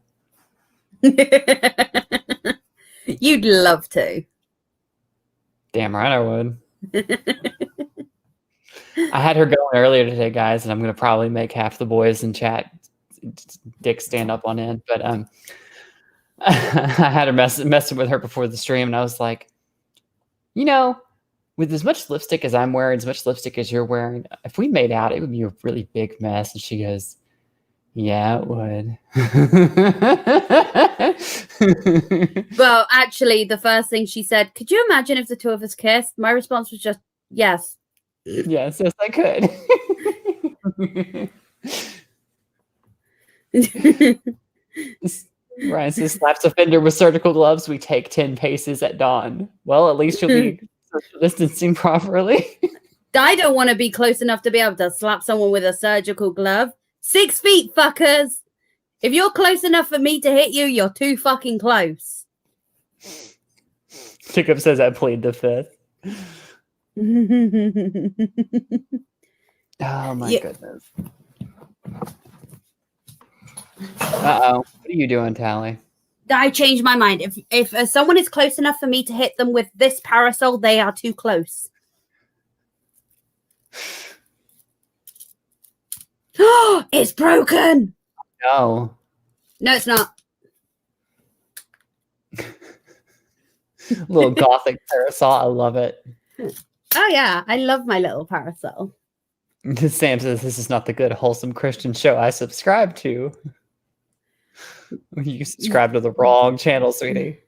You'd love to. Damn right I would. I had her going earlier today, guys, and I'm going to probably make half the boys in chat dick stand up on end. But I had her messing with her before the stream, and I was like, you know, with as much lipstick as I'm wearing, as much lipstick as you're wearing, if we made out, it would be a really big mess. And she goes, yeah, it would. Well, actually, the first thing she said, could you imagine if the two of us kissed? My response was just, yes. Yes, I could. Ryan says, slaps offender with surgical gloves. We take 10 paces at dawn. Well, at least you'll be social distancing properly. I don't want to be close enough to be able to slap someone with a surgical glove. 6 feet, fuckers. If you're close enough for me to hit you, you're too fucking close. Jacob says, I plead the fifth. Oh my goodness. Uh-oh. What are you doing, Tally? I changed my mind. If someone is close enough for me to hit them with this parasol, they are too close. It's broken. No. No, it's not. Little gothic parasol. I love it. Oh yeah, I love my little parasol. Sam says this is not the good, wholesome Christian show I subscribe to. You subscribe to the wrong channel, sweetie.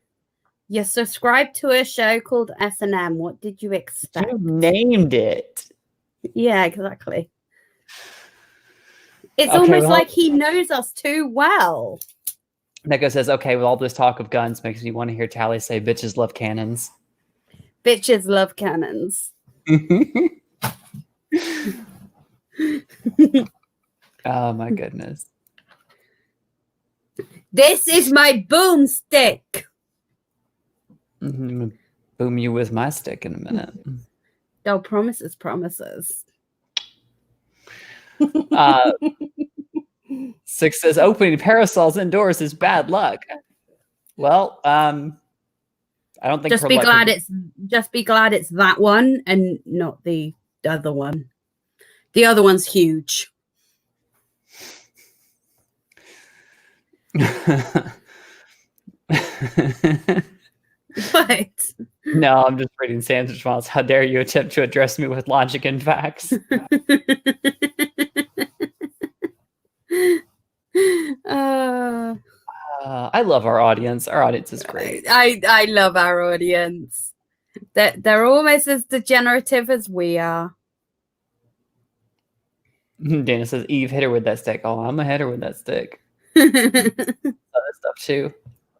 You subscribed to a show called S&M. What did you expect? You named it. Yeah, exactly. It's Okay, almost well- like he knows us too well. Neko says, okay, with all this talk of guns makes me want to hear Tally say bitches love cannons. Bitches love cannons. Oh my goodness. This is my boomstick. I'm gonna boom you with my stick in a minute. No promises, promises. Six says opening parasols indoors is bad luck. Well, I don't think Just her be luck glad would- it's that one and not the other one. The other one's huge. What? No, I'm just reading Sam's response. How dare you attempt to address me with logic and facts? I love our audience. Our audience is great. I love our audience. They're almost as degenerative as we are. Dana says, Eve, hit her with that stick. Oh, I'm going to hit her with that stick. Other stuff too.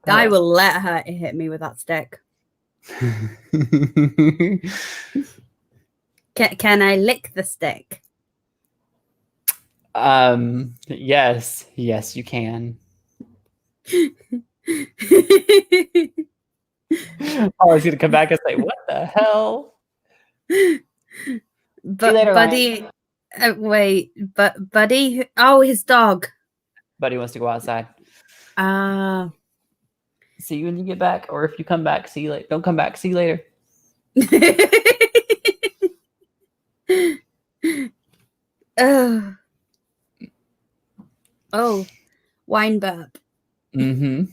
I will let her hit me with that stick. Can I lick the stick? Yes, you can. Polly's gonna come back and say, "What the hell?" But later, Buddy, but Buddy, oh, his dog. Buddy wants to go outside. See you when you get back, or if you come back, see you later. Don't come back. See you later. Oh, wine burp. Mm-hmm.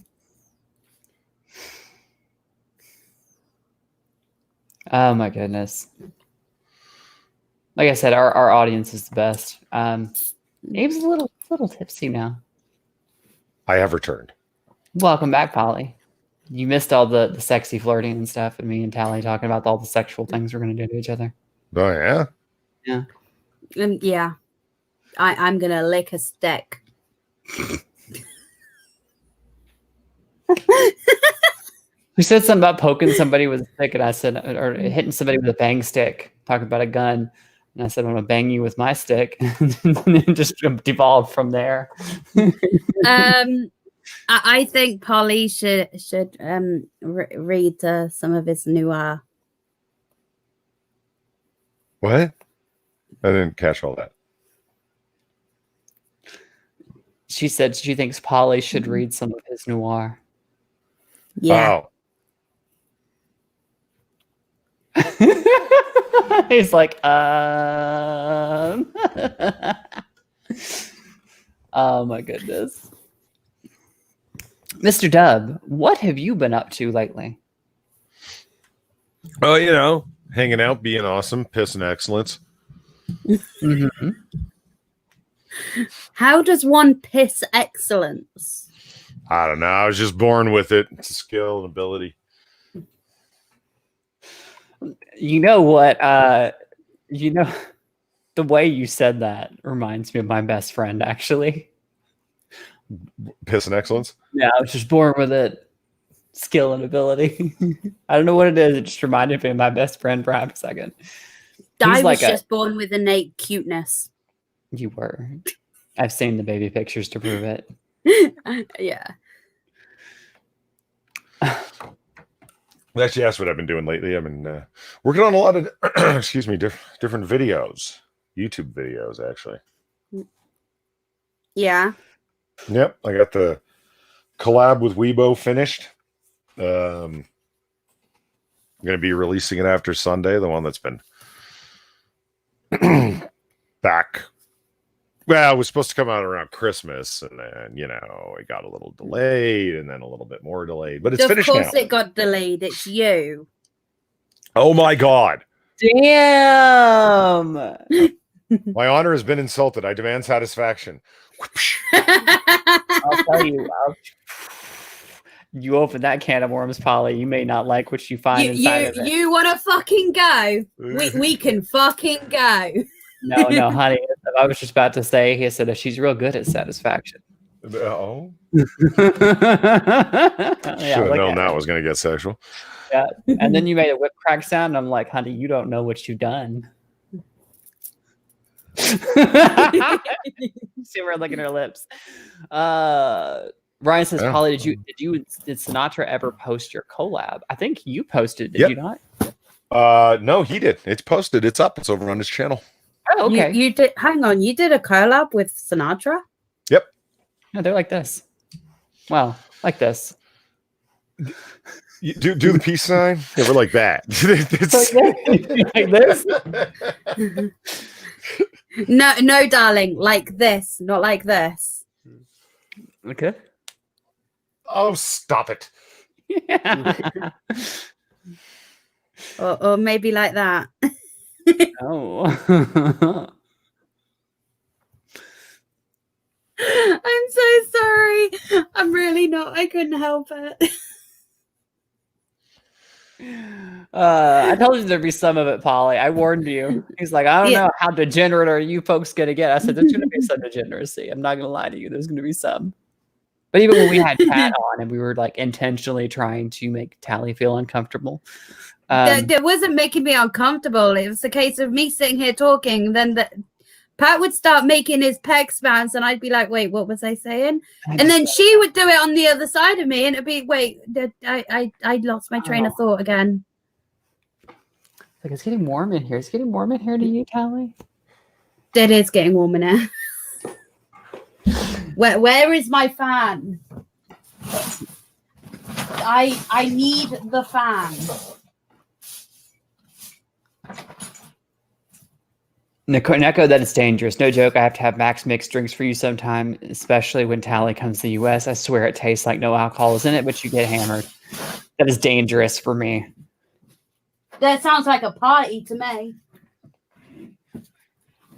Oh my goodness. Like I said, our audience is the best. Abe's a little tipsy now. I have returned. Welcome back, Polly. You missed all the sexy flirting and stuff, and me and Tally talking about all the sexual things we're gonna do to each other. Oh yeah. Yeah. Yeah. I'm gonna lick a stick. We said something about poking somebody with a stick, and I said, or hitting somebody with a bang stick. Talking about a gun, and I said, I'm gonna bang you with my stick, and then just devolved from there. I think Polly should read some of his noir. What? I didn't catch all that. She said she thinks Polly should read some of his noir. Yeah. Oh. He's like, Oh my goodness. Mr. Dub, what have you been up to lately? Oh, you know, hanging out, being awesome, pissing excellence. Mm-hmm. How does one piss excellence? I don't know. I was just born with it. It's a skill and ability. You know what? You know, the way you said that reminds me of my best friend, actually. Pissing excellence? Yeah, I was just born with it. Skill and ability. I don't know what it is. It just reminded me of my best friend for half a second. I was just born with innate cuteness. You were. I've seen the baby pictures to prove it. Yeah. Actually, that's what I've been doing lately. I've been working on a lot of, excuse me, different videos, YouTube videos, actually. Yeah. Yep, I got the collab with Weibo finished. I'm going to be releasing it after Sunday, the one that's been back. Well, it was supposed to come out around Christmas, and then, you know, it got a little delayed, and then a little bit more delayed, but it's finished now. Of course it got delayed. It's you. Oh, my God. Damn. My honor has been insulted. I demand satisfaction. I'll tell you. You open that can of worms, Polly. You may not like what you find inside of it. You want to fucking go? We can fucking go. No, honey. I was just about to say, he said, she's real good at satisfaction. Oh. Yeah, should have known that was going to get sexual. Yeah. And then you made a whip crack sound. I'm like, honey, you don't know what you've done. See her licking her lips. Ryan says, yeah. Polly, did Sinatra ever post your collab? I think you posted, did you not? No, he did. It's posted. It's up. It's over on his channel. Oh, okay. You did. Hang on. You did a collab with Sinatra? Yep. No, they're like this. Wow, like this. You do the peace sign. They were like that. Like this. No, darling. Like this, not like this. Okay. Oh, stop it. Yeah. or maybe like that. Oh. I'm so sorry. I'm really not. I couldn't help it. I told you there'd be some of it, Polly. I warned you. He's like, I don't know how degenerate are you folks gonna get. I said, there's gonna be some degeneracy. I'm not gonna lie to you. There's gonna be some. But even when we had Kat on and we were like intentionally trying to make Tally feel uncomfortable. That wasn't making me uncomfortable. It was a case of me sitting here talking, then Pat would start making his pecs bounce, and I'd be like, "Wait, what was I saying?" And then she would do it on the other side of me, and it'd be, "Wait, I lost my train of thought again." Like, it's getting warm in here. It's getting warm in here to you, Callie. It is getting warm in here. Where is my fan? I need the fan. Neko, that is dangerous. No joke. I have to have Max mix drinks for you sometime, especially when Tally comes to the US. I swear it tastes like no alcohol is in it, but you get hammered. That is dangerous for me. That sounds like a party to me.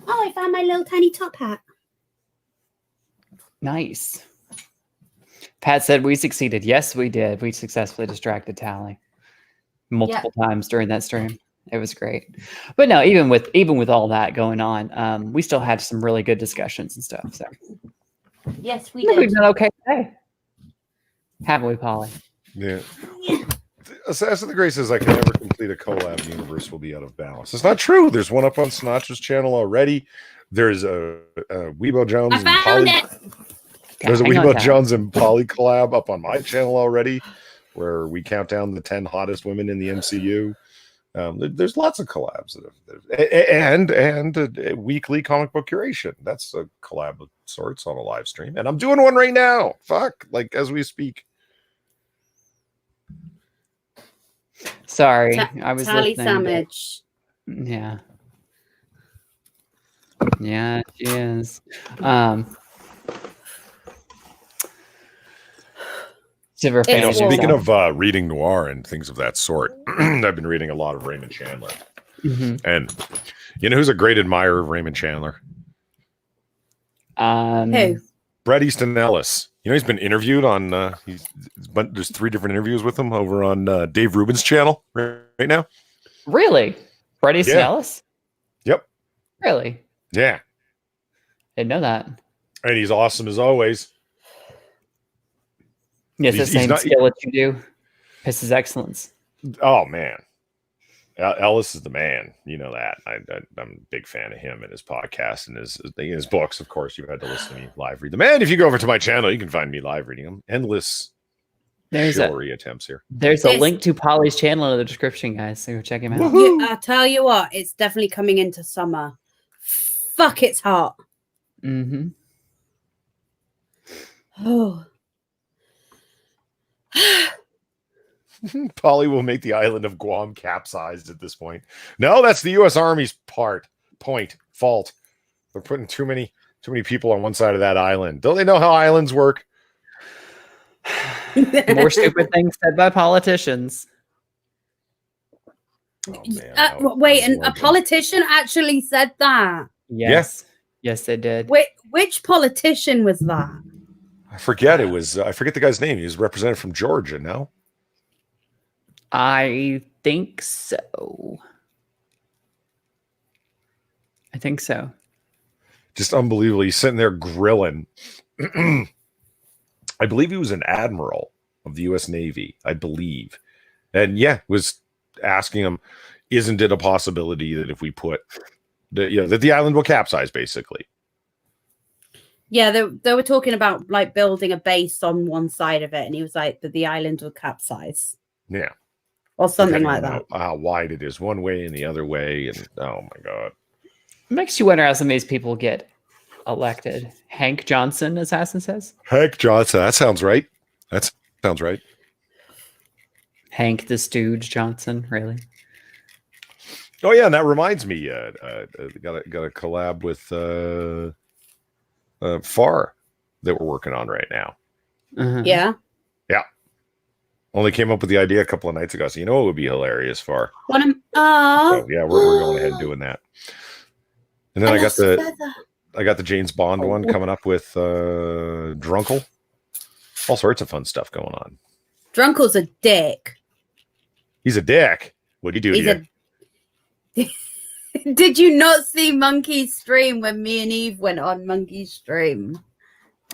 Oh, I found my little tiny top hat. Nice. Pat said we succeeded. Yes, we did. We successfully distracted Tally multiple times during that stream. It was great. But no, even with all that going on, we still had some really good discussions and stuff. So Yes, we we've did. done okay today. Haven't we, Polly? Yeah. Assassin of the Grace says I can never complete a collab. The universe will be out of balance. It's not true. There's one up on Sinatra's channel already. There's a Weibo Jones. I found it. There's a Hang on, Weibo Tally. Jones and Polly collab up on my channel already, where we count down the 10 hottest women in the MCU. There's lots of collabs and a weekly comic book curation. That's a collab of sorts on a live stream, and I'm doing one right now. Fuck, like as we speak. Sorry, I was Tally listening. sandwich. Yeah. Yeah, she is. Silver It's You know, Well, speaking of reading noir and things of that sort, I've been reading a lot of Raymond Chandler, and you know who's a great admirer of Raymond Chandler? Who? Bret Easton Ellis. You know he's been interviewed on. There's 3 different interviews with him over on Dave Rubin's channel right now. Really? Bret Easton Yeah. Ellis? Yep. Really? Yeah, Didn't know that. and he's awesome as always. Yes, the He's same not- skill that you do. Pisses excellence. Oh man, Ellis is the man. You know that. I'm a big fan of him and his podcast and his books. Of course, you had to listen to me live read them. And if you go over to my channel, you can find me live reading them. Endless There's a chivalry attempts here. there's a link to Polly's channel in the description, guys. So go check him out. Woohoo! Yeah, I'll tell you what, it's definitely coming into summer. Fuck, it's hot. Mm-hmm. Oh. Polly will make the island of Guam capsized at this point. No, that's the U.S. Army's fault. They're putting too many people on one side of that island. Don't they know how islands work? More stupid things said by politicians. Oh, man, Wait, that was and a legend. politician actually said that. Yes. Yes, they did. Which politician was that? I forget it was. I forget the guy's name. He was represented from Georgia. No, I think so. I think so. just unbelievable. He's sitting there grilling. I believe he was an admiral of the U.S. Navy. I believe, and was asking him, "Isn't it a possibility that if we put that the island will capsize?" Basically, Yeah, they were talking about like building a base on one side of it, and he was like that the island would capsize yeah, or something depending like on that. How wide it is one way and the other way, and oh my god. It makes you wonder how some of these people get elected. Hank Johnson, Assassin says. Hank Johnson. That sounds right. That sounds right. Hank the Stooge Johnson, really? Oh yeah, and that reminds me. Got a collab with Far that we're working on right now. Uh-huh. Yeah. Only came up with the idea a couple of nights ago. So you know it would be hilarious. Far. Oh, So yeah, we're going ahead and doing that. And then I got the James Bond one coming up with Drunkle. All sorts of fun stuff going on. Drunkle's a dick. He's a dick. What'd he do to you? Did you not see Monkey's stream when me and Eve went on Monkey's stream?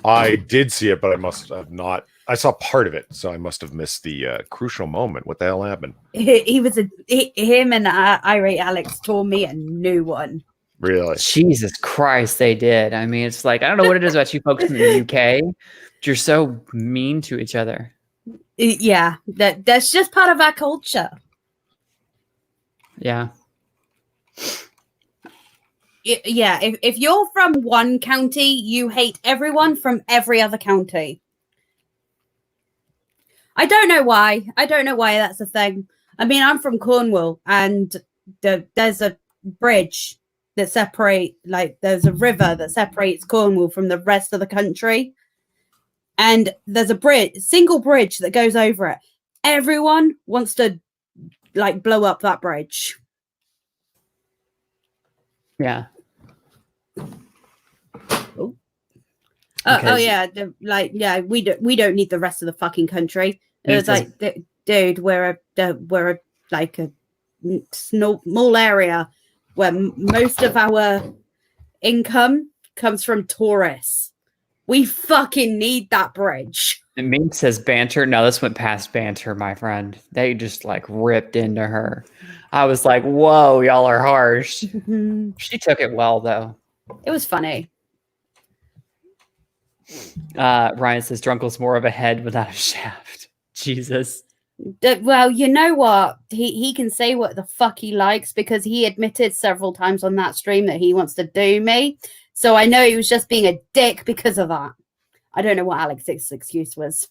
I did see it, but I must have not. I saw part of it, so I must have missed the crucial moment. What the hell happened? Him and Irate Alex tore me a new one. Really? Jesus Christ, they did. I mean, it's like I don't know what it is about you folks in the UK, but you're so mean to each other. Yeah, that's just part of our culture. Yeah. Yeah, if you're from one county, you hate everyone from every other county. I don't know why. I don't know why that's a thing. I mean, I'm from Cornwall, and there's a bridge that there's a river that separates Cornwall from the rest of the country. And there's a single bridge that goes over it. Everyone wants to blow up that bridge. Yeah. Oh yeah, we don't need the rest of the fucking country. It's like, dude, we're a small area where most of our income comes from tourists. We fucking need that bridge. The meme says banter. No, this went past banter, my friend. They just ripped into her. I was like, whoa, y'all are harsh. She took it well, though. It was funny. Ryan says Drunkle's more of a head without a shaft. Jesus. Well, you know what? He can say what the fuck he likes because he admitted several times on that stream that he wants to do me. So I know he was just being a dick because of that. I don't know what Alex's excuse was.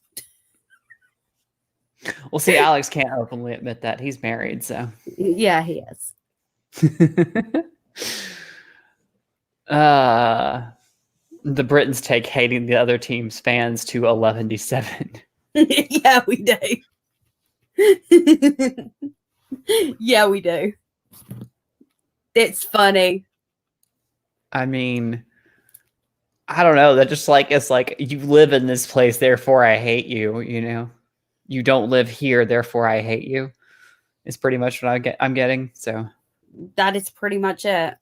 Well, see, Alex can't openly admit that. He's married, so. Yeah, he is. The Britons take hating the other team's fans to 11-7. Yeah, we do. Yeah, we do. It's funny. I mean, I don't know. That just it's like you live in this place, therefore I hate you. You know, you don't live here, therefore I hate you. It's pretty much what I'm getting. So that is pretty much it.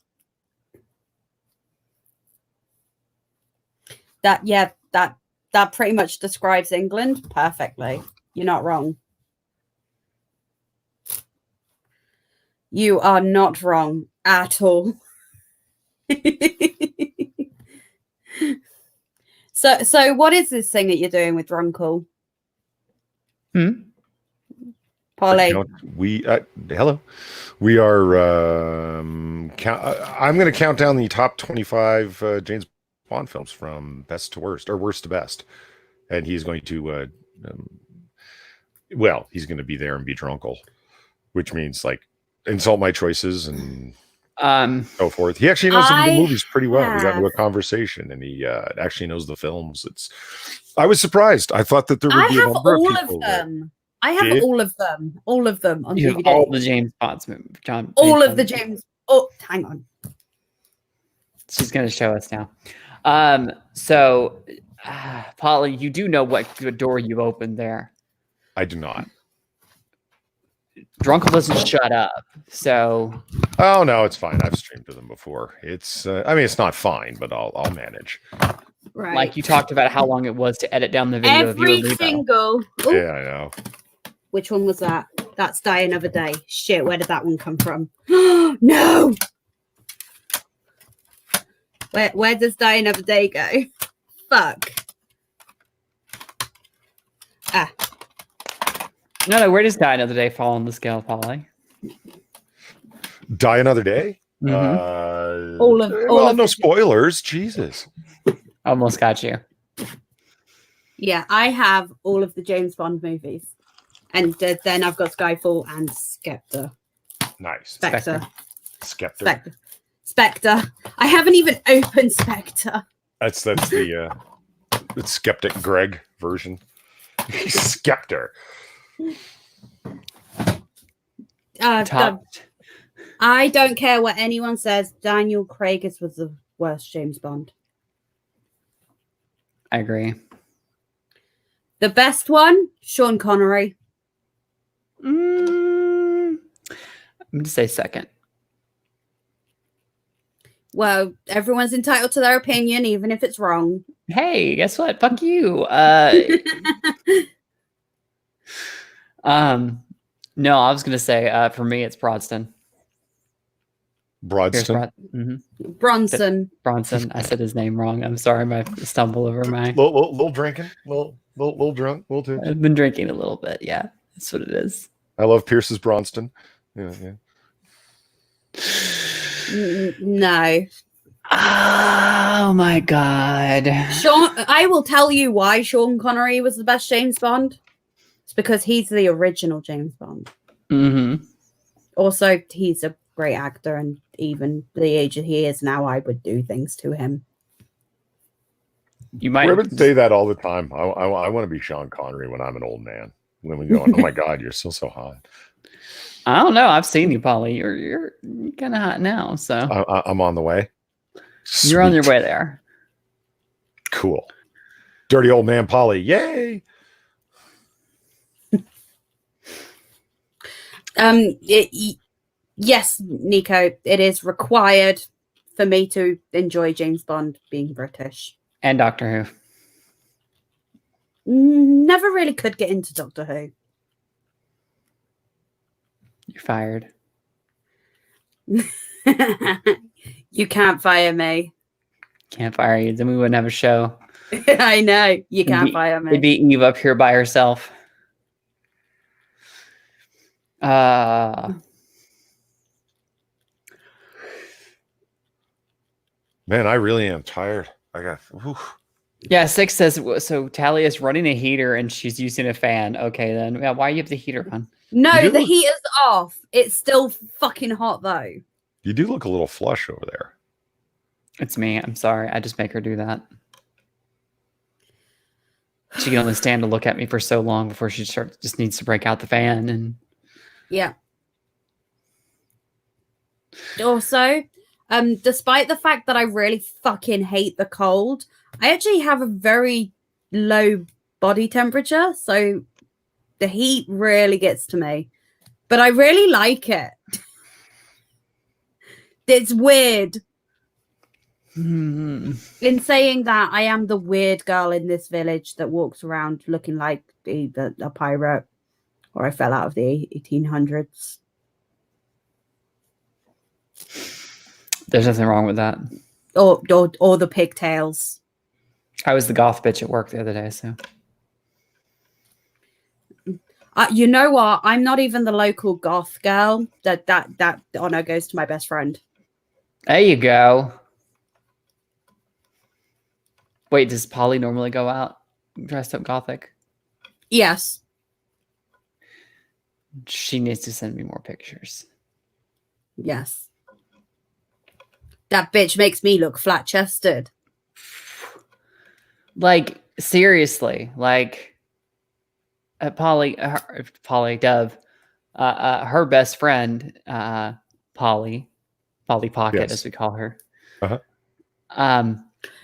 That pretty much describes England perfectly. You're not wrong. You are not wrong at all. So what is this thing that you're doing with Drunkle? Polly. Hello. We are I'm going to count down the top 25 James Bond films from best to worst, or worst to best, and he's going to he's going to be there and be Drunkle, which means insult my choices and so forth. He actually knows the movies pretty well. We got into a conversation, and he actually knows the films. I was surprised. I thought that there would be a number of people. I have all of them on DVD. All the James Bonds movies. The James. Oh, hang on. She's going to show us now. So, Polly, you do know what door you opened there. I do not. Drunkle doesn't shut up, so. Oh no, it's fine. I've streamed to them before. It's, it's not fine, but I'll manage. Right. Like you talked about how long it was to edit down the video. Every single. Ooh. Yeah, I know. Which one was that? That's Die Another Day. Shit, where did that one come from? No. Where does Die Another Day go? Fuck. No. Where does Die Another Day fall on the scale, Polly? Die Another Day? Mm-hmm. All of no spoilers. Jesus. Almost got you. Yeah, I have all of the James Bond movies. And then I've got Skyfall and Spectre. Nice. Spectre. I haven't even opened Spectre. That's the Skeptic Greg version. Skeptor. I don't care what anyone says. Daniel Craig was the worst James Bond. I agree. The best one, Sean Connery. I'm going to say second. Well, everyone's entitled to their opinion, even if it's wrong. Hey, guess what? Fuck you. No, I was going to say, for me, it's Brodston. Broadston. Bronson. Bronson. I said his name wrong. I'm sorry. I stumbled over my. Little drinking, little drunk, little too. I've been drinking a little bit. Yeah, that's what it is. I love Pierce's Bronston. Yeah. No. Oh my God. I will tell you why Sean Connery was the best James Bond. It's because he's the original James Bond. Mm-hmm. Also, he's a great actor, and even the age that he is now, I would do things to him. You might Women say that all the time. I want to be Sean Connery when I'm an old man. Women going, "Oh my God, you're still so hot." I don't know. I've seen you, Polly. You're kind of hot now, so I'm on the way. You're on your Sweet. way there. Cool. Dirty old man Polly. Yay. Yes, Nico, it is required for me to enjoy James Bond being British. And Doctor Who. Never really could get into Doctor Who. You're fired. You can't fire me. Can't fire you. Then we wouldn't have a show. I know. You can't fire me. It'd be Eve up here by herself. Man, I really am tired. I got. Oof. Yeah, 6 says so. Talia's running a heater and she's using a fan. Okay, then. Yeah, why do you have the heater on? No, the heat is off. It's still fucking hot though. You do look a little flush over there. It's me. I'm sorry. I just make her do that. She can only stand to look at me for so long before she just needs to break out the fan. And yeah. Also, despite the fact that I really fucking hate the cold, I actually have a very low body temperature, so the heat really gets to me. But I really like it. It's weird. In saying that, I am the weird girl in this village that walks around looking like either a pirate or I fell out of the 1800s. There's nothing wrong with that. Or the pigtails. I was the goth bitch at work the other day, so. You know what? I'm not even the local goth girl. That honor goes to my best friend. There you go. Wait, does Polly normally go out dressed up gothic? Yes. She needs to send me more pictures. Yes. That bitch makes me look flat-chested. Like, seriously. Like, Polly Dove, her best friend, Polly Pocket, Yes. as we call her. Uh-huh.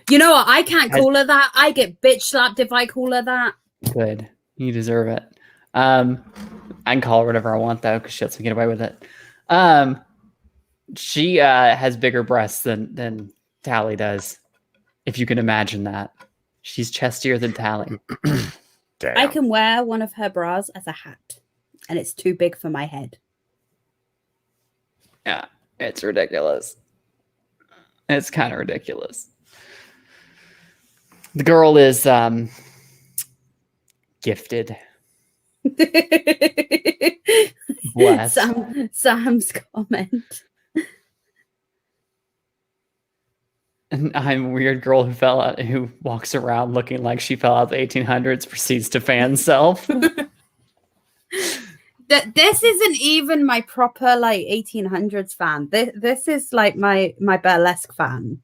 You know what? I can't call her that. I get bitch slapped if I call her that. Good. You deserve it. I can call her whatever I want, though, because she lets me get away with it. She has bigger breasts than Tally does, if you can imagine that. She's chestier than Tally. Damn. I can wear one of her bras as a hat, and it's too big for my head. Yeah, it's ridiculous. It's kind of ridiculous. The girl is gifted. Bless. Sam's comment. And I'm a weird girl who walks around looking like she fell out of the 1800s, proceeds to fan self. This isn't even my proper like 1800s fan. This is like my burlesque fan.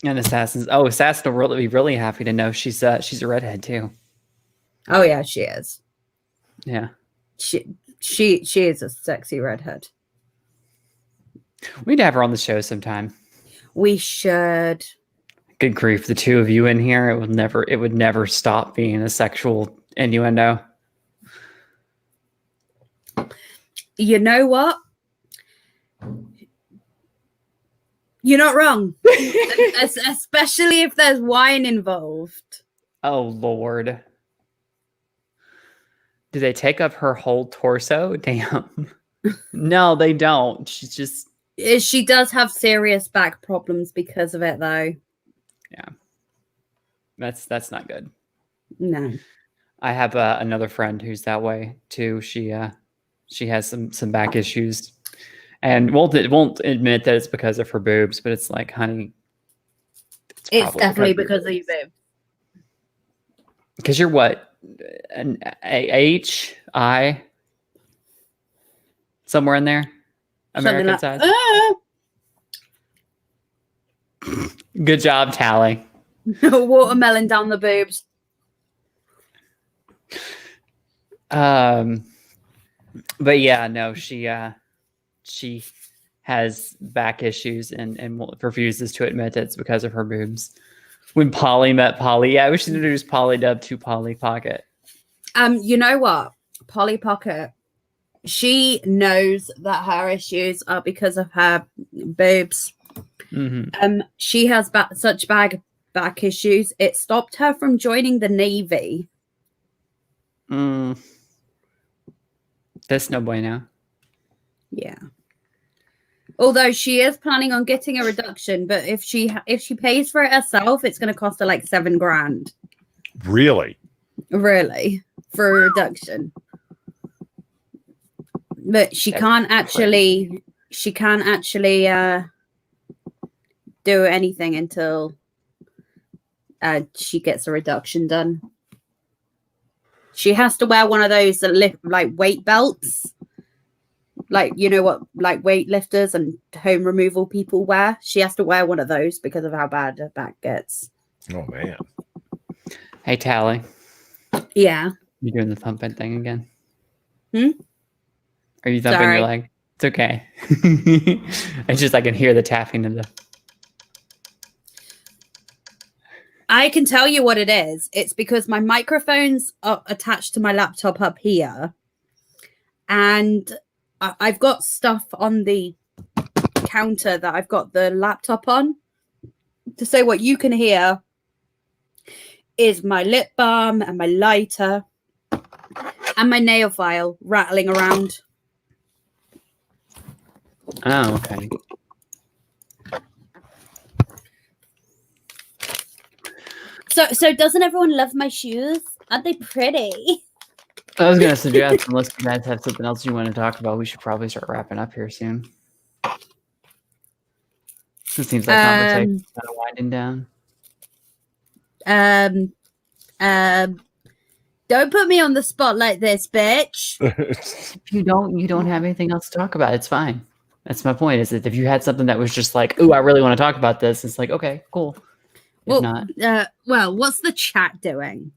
And Assassin will really be really happy to know she's a redhead too. Oh yeah, she is. Yeah. She is a sexy redhead. We need to have her on the show sometime. We should. Good grief, the two of you in here, it would never stop being a sexual innuendo. You know what? You're not wrong. Especially if there's wine involved. Oh Lord. Do they take up her whole torso? Damn. No, they don't. She's just She does have serious back problems because of it, though. that's not good. No. I have another friend who's that way too. She has some back issues, and won't admit that it's because of her boobs, but it's like, honey, It's definitely because of you, babe. Because you're what, an H I somewhere in there, American Like, size. Good job, Tally. Watermelon down the boobs. But yeah, no, she has back issues and refuses to admit it's because of her boobs. When Polly met Polly, yeah, we should introduce Polly Dub to Polly Pocket. You know what? Polly Pocket, she knows that her issues are because of her boobs. Mm-hmm. She has such back issues. It stopped her from joining the Navy. That's no bueno. Yeah. Although she is planning on getting a reduction, but if she pays for it herself, it's going to cost her like $7,000. Really? Really, for a reduction. But she can't actually do anything until she gets a reduction done. She has to wear one of those that lift like weight belts, like, you know what, like weightlifters and home removal people wear. She has to wear one of those because of how bad her back gets. Oh man. Hey, Tally. Yeah. You doing the thumping thing again? Hmm? Are you thumping your leg? It's okay. It's just I can hear the tapping of the. I can tell you what it is. It's because my microphone's attached to my laptop up here. And I've got stuff on the counter that I've got the laptop on. To say what you can hear is my lip balm and my lighter and my nail file rattling around. Oh, okay. So doesn't everyone love my shoes? Aren't they pretty? I was gonna suggest, unless you guys have something else you want to talk about, we should probably start wrapping up here soon. It seems like conversation's kind of winding down. Don't put me on the spot like this, bitch. If you don't have anything else to talk about, it's fine. That's my point. Is that if you had something that was just like, "Ooh, I really want to talk about this," it's like, okay, cool. If not, well, what's the chat doing?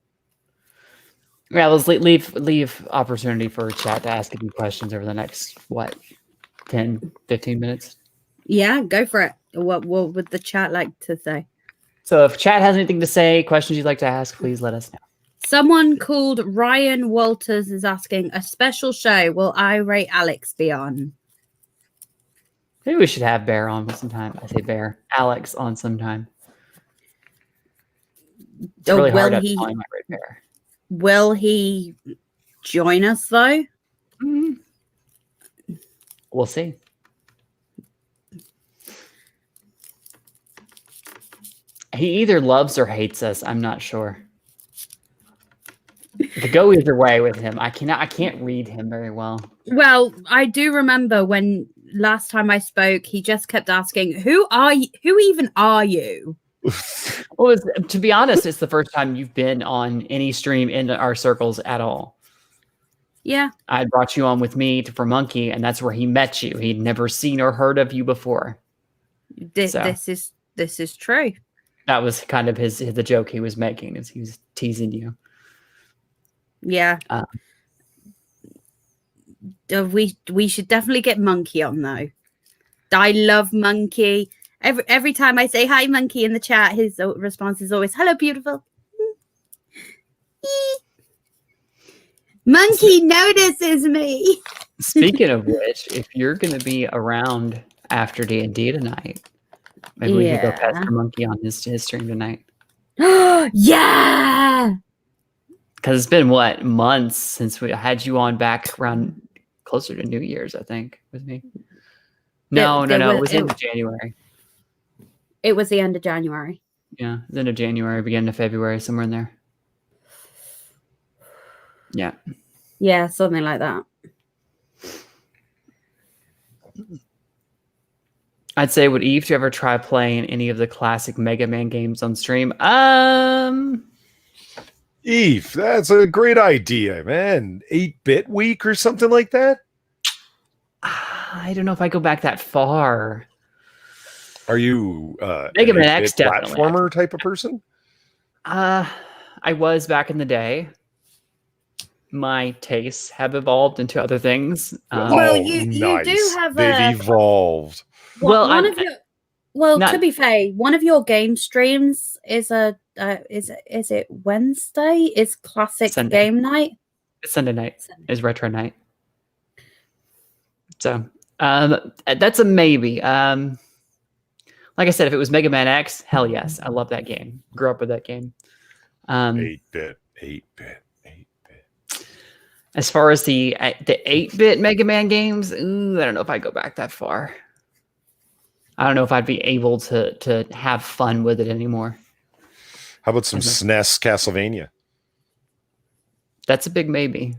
Yeah, let's leave opportunity for chat to ask a few questions over the next 10, 15 minutes. Yeah, go for it. What would the chat like to say? So if chat has anything to say, questions you'd like to ask, please let us know. Someone called Ryan Walters is asking, a special show will Irate Alex be on? Maybe we should have Bear on sometime. I say Bear. Alex on sometime. It's really hard to find my right Bear. Will he join us though? Mm-hmm. We'll see. He either loves or hates us. I'm not sure. It could go either way with him. I can't read him very well. Well, I do remember when last time I spoke, he just kept asking, "Who are you? Who even are you?" Well, to be honest, it's the first time you've been on any stream in our circles at all. Yeah. I brought you on with me for Monkey, and that's where he met you. He'd never seen or heard of you before. This is true. That was kind of the joke he was making, is he was teasing you. Yeah. We should definitely get Monkey on though. I love Monkey. Every time I say hi, Monkey, in the chat, his response is always, "Hello, beautiful." Monkey notices me. Speaking of which, if you're going to be around after D&D tonight, maybe we could go pester Monkey on his stream tonight. Yeah. Because it's been months since we had you on back around closer to New Year's, I think, with me. There No. It was- was end of January. It was the end of January. Yeah, it was end of January, beginning of February, somewhere in there. Yeah. Yeah, something like that. I'd say, would Eve ever try playing any of the classic Mega Man games on stream? Eve, that's a great idea, man. 8-bit week or something like that. I don't know if I go back that far. Are you Mega an Man 8-bit X definitely. platformer type of person? I was back in the day. My tastes have evolved into other things. Well, you do have They've evolved. Well, one I'm- of your. Well, not- to be fair, one of your game streams is is it Wednesday? Is classic Sunday. game night? It's Sunday night is retro night. So that's a maybe. Like I said, if it was Mega Man X, hell yes, I love that game. Grew up with that game. 8-bit. As far as the 8-bit Mega Man games, ooh, I don't know if I go back that far. I don't know if I'd be able to have fun with it anymore. How about some SNES Castlevania? That's a big maybe.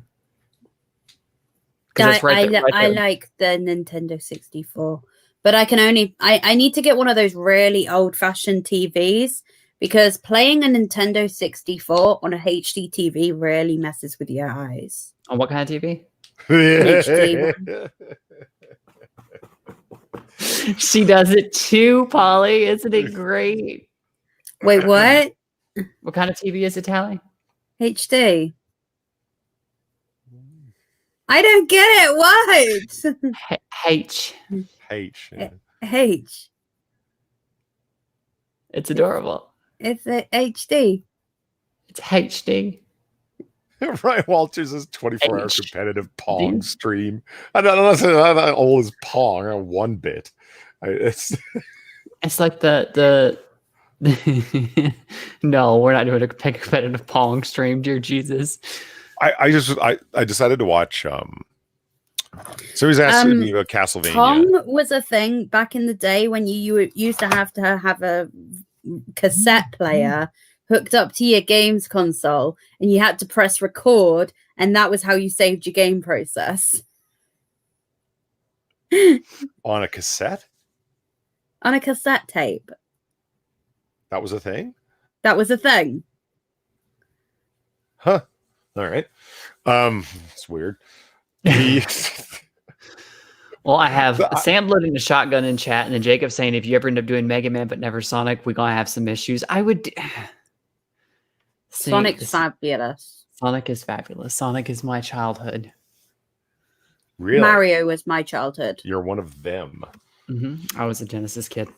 'Cause that's I there. like the Nintendo 64, but I can only I need to get one of those really old-fashioned TVs because playing a Nintendo 64 on a HD TV really messes with your eyes. On what kind of TV? HD She does it too, Polly. Isn't it great? Wait, what? What kind of TV is it, Tally? HD? I don't get it. What? H. H. Yeah. H. It's adorable. It's a HD. It's HD. Ryan Walters' 24-hour H. competitive Pong stream. I don't know how old is Pong. I 1-bit. It's It's like the No, we're not doing a competitive Pong stream, dear Jesus. I decided to watch. So he's asking me about Castlevania. Pong was a thing back in the day when you used to have a cassette player hooked up to your games console and you had to press record, and that was how you saved your game process. On a cassette? On a cassette tape. That was a thing? That was a thing. Huh. All right. It's weird. Well, I have Sam loading the shotgun in chat, and then Jacob saying, if you ever end up doing Mega Man but never Sonic, we're going to have some issues. I would... See, Sonic's fabulous. Sonic is fabulous. Sonic is my childhood. Really? Mario was my childhood. You're one of them. I was a Genesis kid.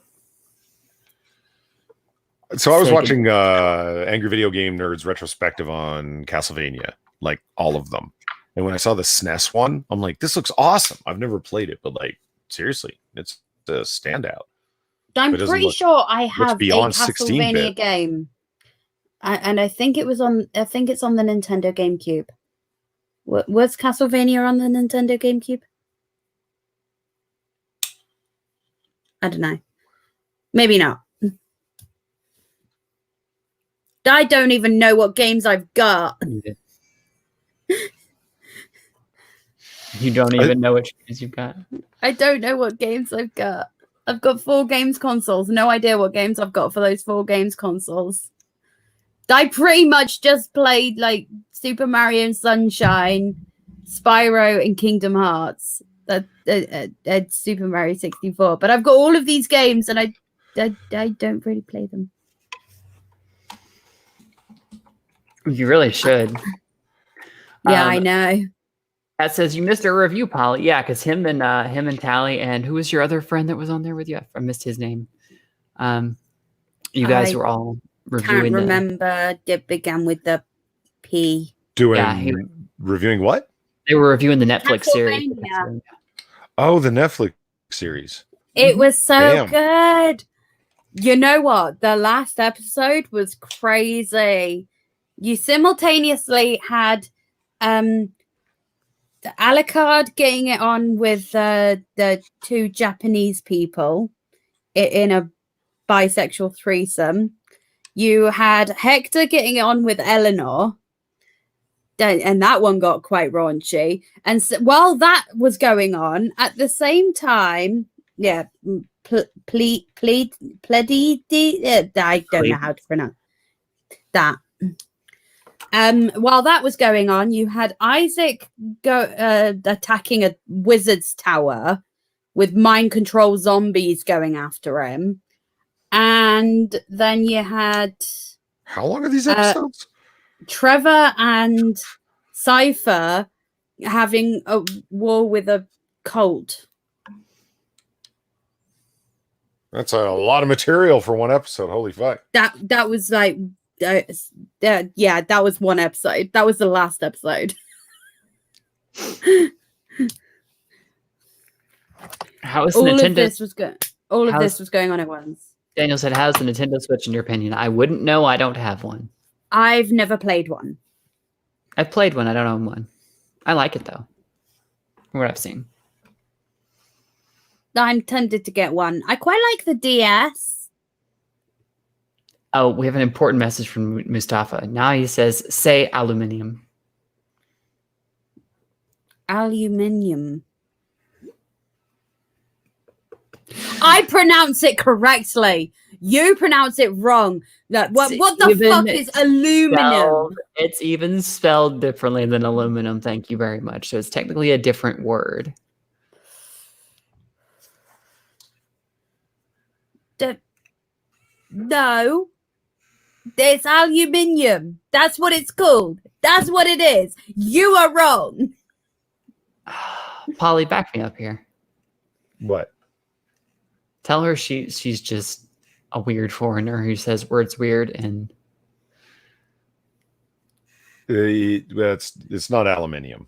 So I was Sega. watching Angry Video Game Nerds retrospective on Castlevania, like all of them. And when I saw the SNES one, I'm like, this looks awesome. I've never played it, but like, seriously, it's a standout. I'm It doesn't pretty look- sure I have a beyond Castlevania 16-bit. game. And I think it's on the Nintendo GameCube. Was Castlevania on the Nintendo GameCube? I don't know. Maybe not. I don't even know what games I've got. You don't even know which games you've got. I don't know what games I've got. I've got 4 games consoles. No idea what games I've got for those 4 games consoles. I pretty much just played like Super Mario and Sunshine, Spyro, and Kingdom Hearts. Super Mario 64. But I've got all of these games, and I don't really play them. You really should. Yeah, I know. That says you missed a review, Polly. Yeah, because him and Tally, and who was your other friend that was on there with you? I missed his name. You guys I were all reviewing. Can't remember. It began with the P. Reviewing what? They were reviewing the Netflix series. Castlevania. Oh, the Netflix series. It was so Damn. good. You know what? The last episode was crazy. You simultaneously had Alucard getting it on with the two Japanese people in a bisexual threesome. You had Hector getting it on with Eleanor, and that one got quite raunchy. And so, while that was going on, at the same time, I don't know how to pronounce that. While that was going on, you had Isaac attacking a wizard's tower with mind control zombies going after him. And then you had... How long are these episodes? Trevor and Cypher having a war with a cult. That's a lot of material for one episode. Holy fuck. That was like... yeah, that was one episode. That was the last episode. How is All Nintendo? of this was good. All of this was going on at once. Daniel said, "How's the Nintendo Switch in your opinion?" I wouldn't know. I don't have one. I've never played one. I've played one. I don't own one. I like it though. From what I've seen. I'm tempted to get one. I quite like the DS. Oh, we have an important message from Mustafa. Now he says, "Say aluminium." Aluminium. I pronounce it correctly. You pronounce it wrong. What the fuck is aluminum? It's even spelled differently than aluminum. Thank you very much. So it's technically a different word. No. It's aluminium. That's what it's called. That's what it is. You are wrong. Polly, back me up here. What? Tell her she's just a weird foreigner who says words weird and it's not aluminium.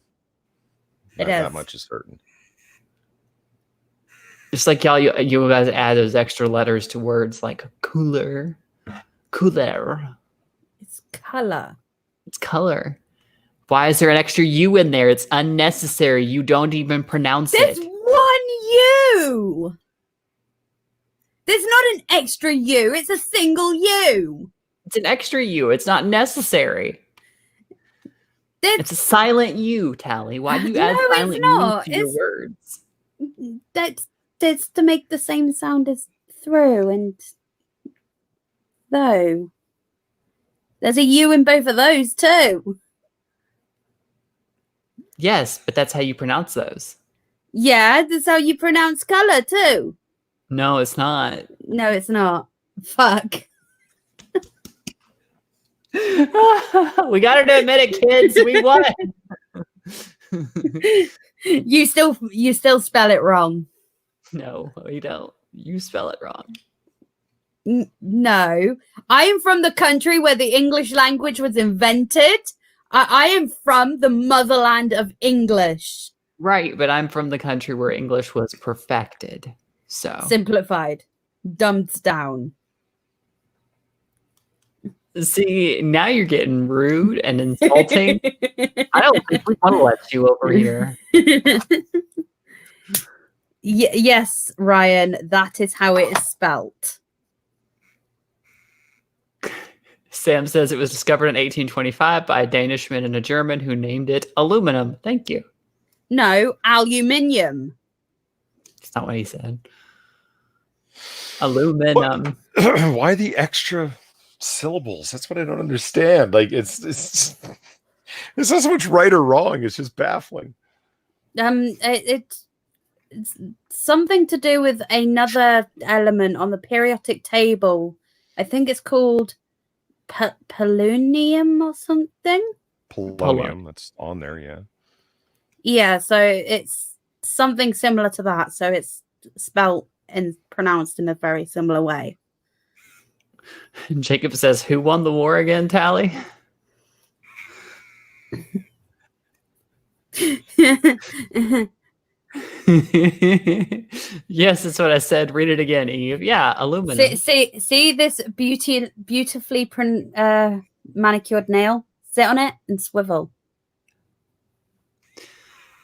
It That is. much is certain. it's like y'all you guys add those extra letters to words like cooler. It's color. It's color. Why is there an extra U in there? It's unnecessary. You don't even pronounce There's it. one U. There's not an extra U. It's a single U. It's an extra U. It's not necessary. It's a silent U, Tally. Why do you add No, it's silent not. U to your It's- words? That's to make the same sound as through and though. There's a U in both of those too. Yes, but that's how you pronounce those. Yeah, that's how you pronounce color too. No, it's not. No, it's not. Fuck. We got to admit it, kids. We won. You still spell it wrong. No, we don't. You spell it wrong. No, I am from the country where the English language was invented. I am from the motherland of English. Right, but I'm from the country where English was perfected. So Simplified, dumbed down. see, now you're getting rude and insulting. I don't think we want to let you over here. Yes, Ryan, that is how it is spelt. Sam says it was discovered in 1825 by a Danishman and a German who named it aluminum. Thank you. No, aluminium. That's not what he said. Aluminum. Why the extra syllables? That's what I don't understand. Like it's not so much right or wrong. It's just baffling. It's something to do with another element on the periodic table. I think it's called polonium or something. Polonium, that's on there, yeah. Yeah, so it's something similar to that. So it's spelt and pronounced in a very similar way. Jacob says, "Who won the war again, Tally?" Yes, that's what I said. Read it again, Eve. Yeah, aluminum. see this beautifully manicured nail? Sit on it and swivel.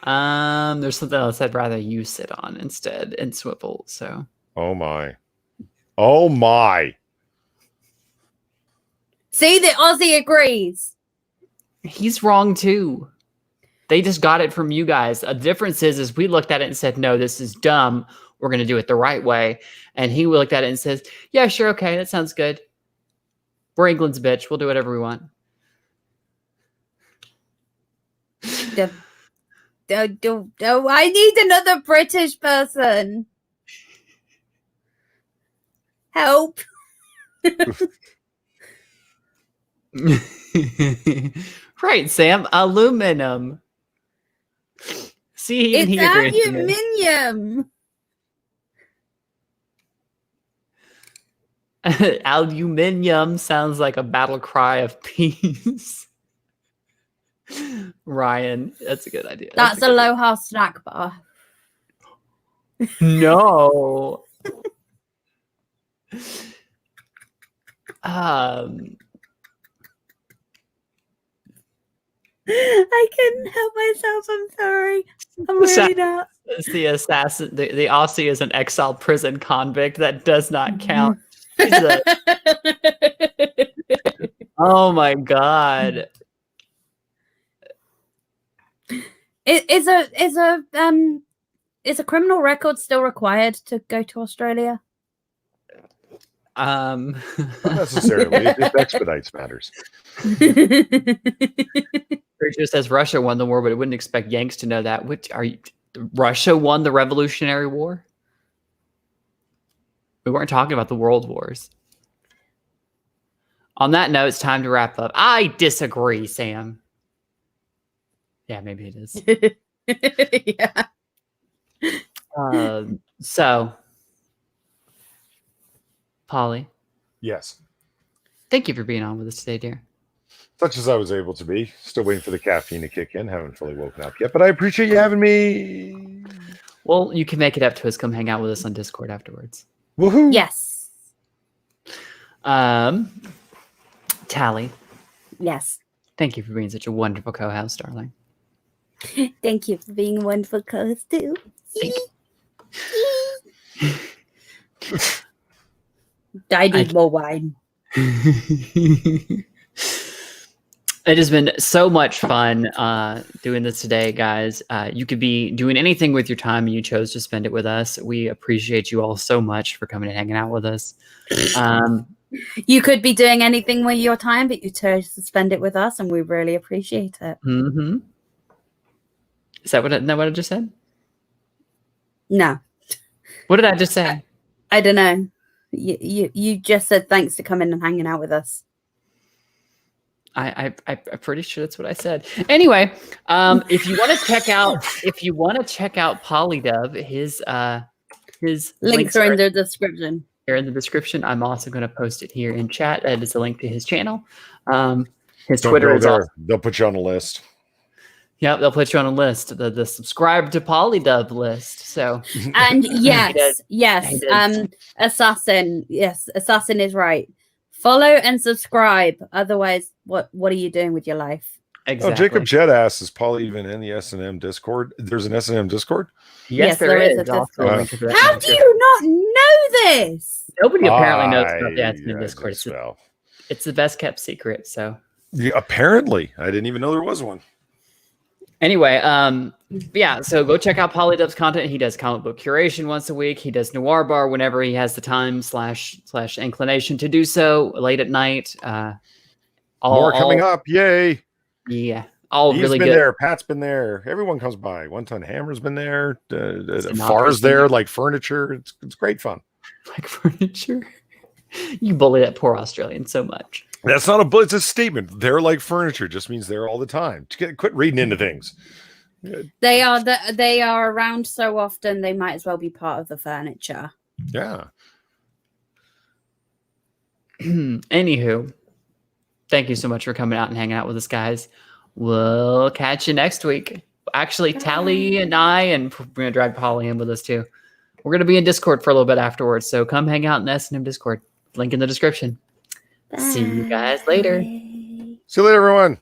There's something else I'd rather you sit on instead and swivel. So Oh my. Oh my. See, the Aussie agrees. he's wrong too. They just got it from you guys. The difference is we looked at it and said, no, this is dumb. We're going to do it the right way. And he looked at it and says, yeah, sure. Okay. That sounds good. We're England's bitch. We'll do whatever we want. I need another British person. Help. Right, Sam. Aluminum. See, It's he agrees with me. aluminium. Aluminium sounds like a battle cry of peace. Ryan, that's a good idea. That's a good Aloha snack bar. No. I couldn't help myself. I'm sorry. I'm really not. It's the assassin. The Aussie is an exiled prison convict. That does not count. He's a- oh my god. Is a criminal record still required to go to Australia? Not necessarily. It just expedites matters. Rachel says Russia won the war, but it wouldn't expect Yanks to know that. Which are you? Russia won the Revolutionary War? We weren't talking about the World Wars. On that note, it's time to wrap up. I disagree, Sam. Yeah, maybe it is. Yeah. So, Polly, Yes. thank you for being on with us today, dear. Such as I was able to be. Still waiting for the caffeine to kick in. Haven't fully woken up yet, but I appreciate you having me. Well, you can make it up to us. Come hang out with us on Discord afterwards. Woohoo! Yes. Tally, Yes. thank you for being such a wonderful co-host, darling. Thank you for being a wonderful co-host too. Thank I need more wine. It has been so much fun doing this today, guys. You could be doing anything with your time and you chose to spend it with us. We appreciate you all so much for coming and hanging out with us. You could be doing anything with your time, but you chose to spend it with us, and we really appreciate it. Mm-hmm. Is that what I just said? No, What did I just say? I don't know. You just said thanks for coming and hanging out with us. I'm pretty sure that's what I said. Anyway, if you want to check out Polydub, his Links are in the description. Here in the description. I'm also going to post it here in chat. That is a link to his channel. His Don't Twitter go is there. also, They'll put you on a list. yep, they'll put you on a list, the subscribe to Polydub list. So And He yes, does. yes, He does. Assassin. Yes, Assassin is right. Follow and subscribe. Otherwise, what are you doing with your life? exactly. Oh, Jacob Jett asks, is Paul even in the S&M Discord? There's an S&M Discord? Yes, there is. a Also a Discord. link to that How in the do you not know this? Nobody apparently knows about the I S&M Discord. just, well, It's the best kept secret. So yeah, apparently. I didn't even know there was one. anyway, yeah, so go check out Polydub's content. He does comic book curation once a week. He does Noir Bar whenever he has the time slash inclination to do so late at night. More coming up. Yay. Yeah. All He's really been good. there. Pat's been there. Everyone comes by. One Ton Hammer's been there. Sinatra's Far's been there, there. like furniture. It's great fun. Like furniture. You bully that poor Australian so much. That's not it's a statement. They're like furniture. Just means they're all the time. Quit reading into things. They are around so often they might as well be part of the furniture. Yeah. Anywho, thank you so much for coming out and hanging out with us, guys. We'll catch you next week. Actually, Tally and I, and we're going to drag Polly in with us too. We're going to be in Discord for a little bit afterwards, so come hang out in S&M Discord. Link in the description. See you guys later. Bye. See you later, everyone.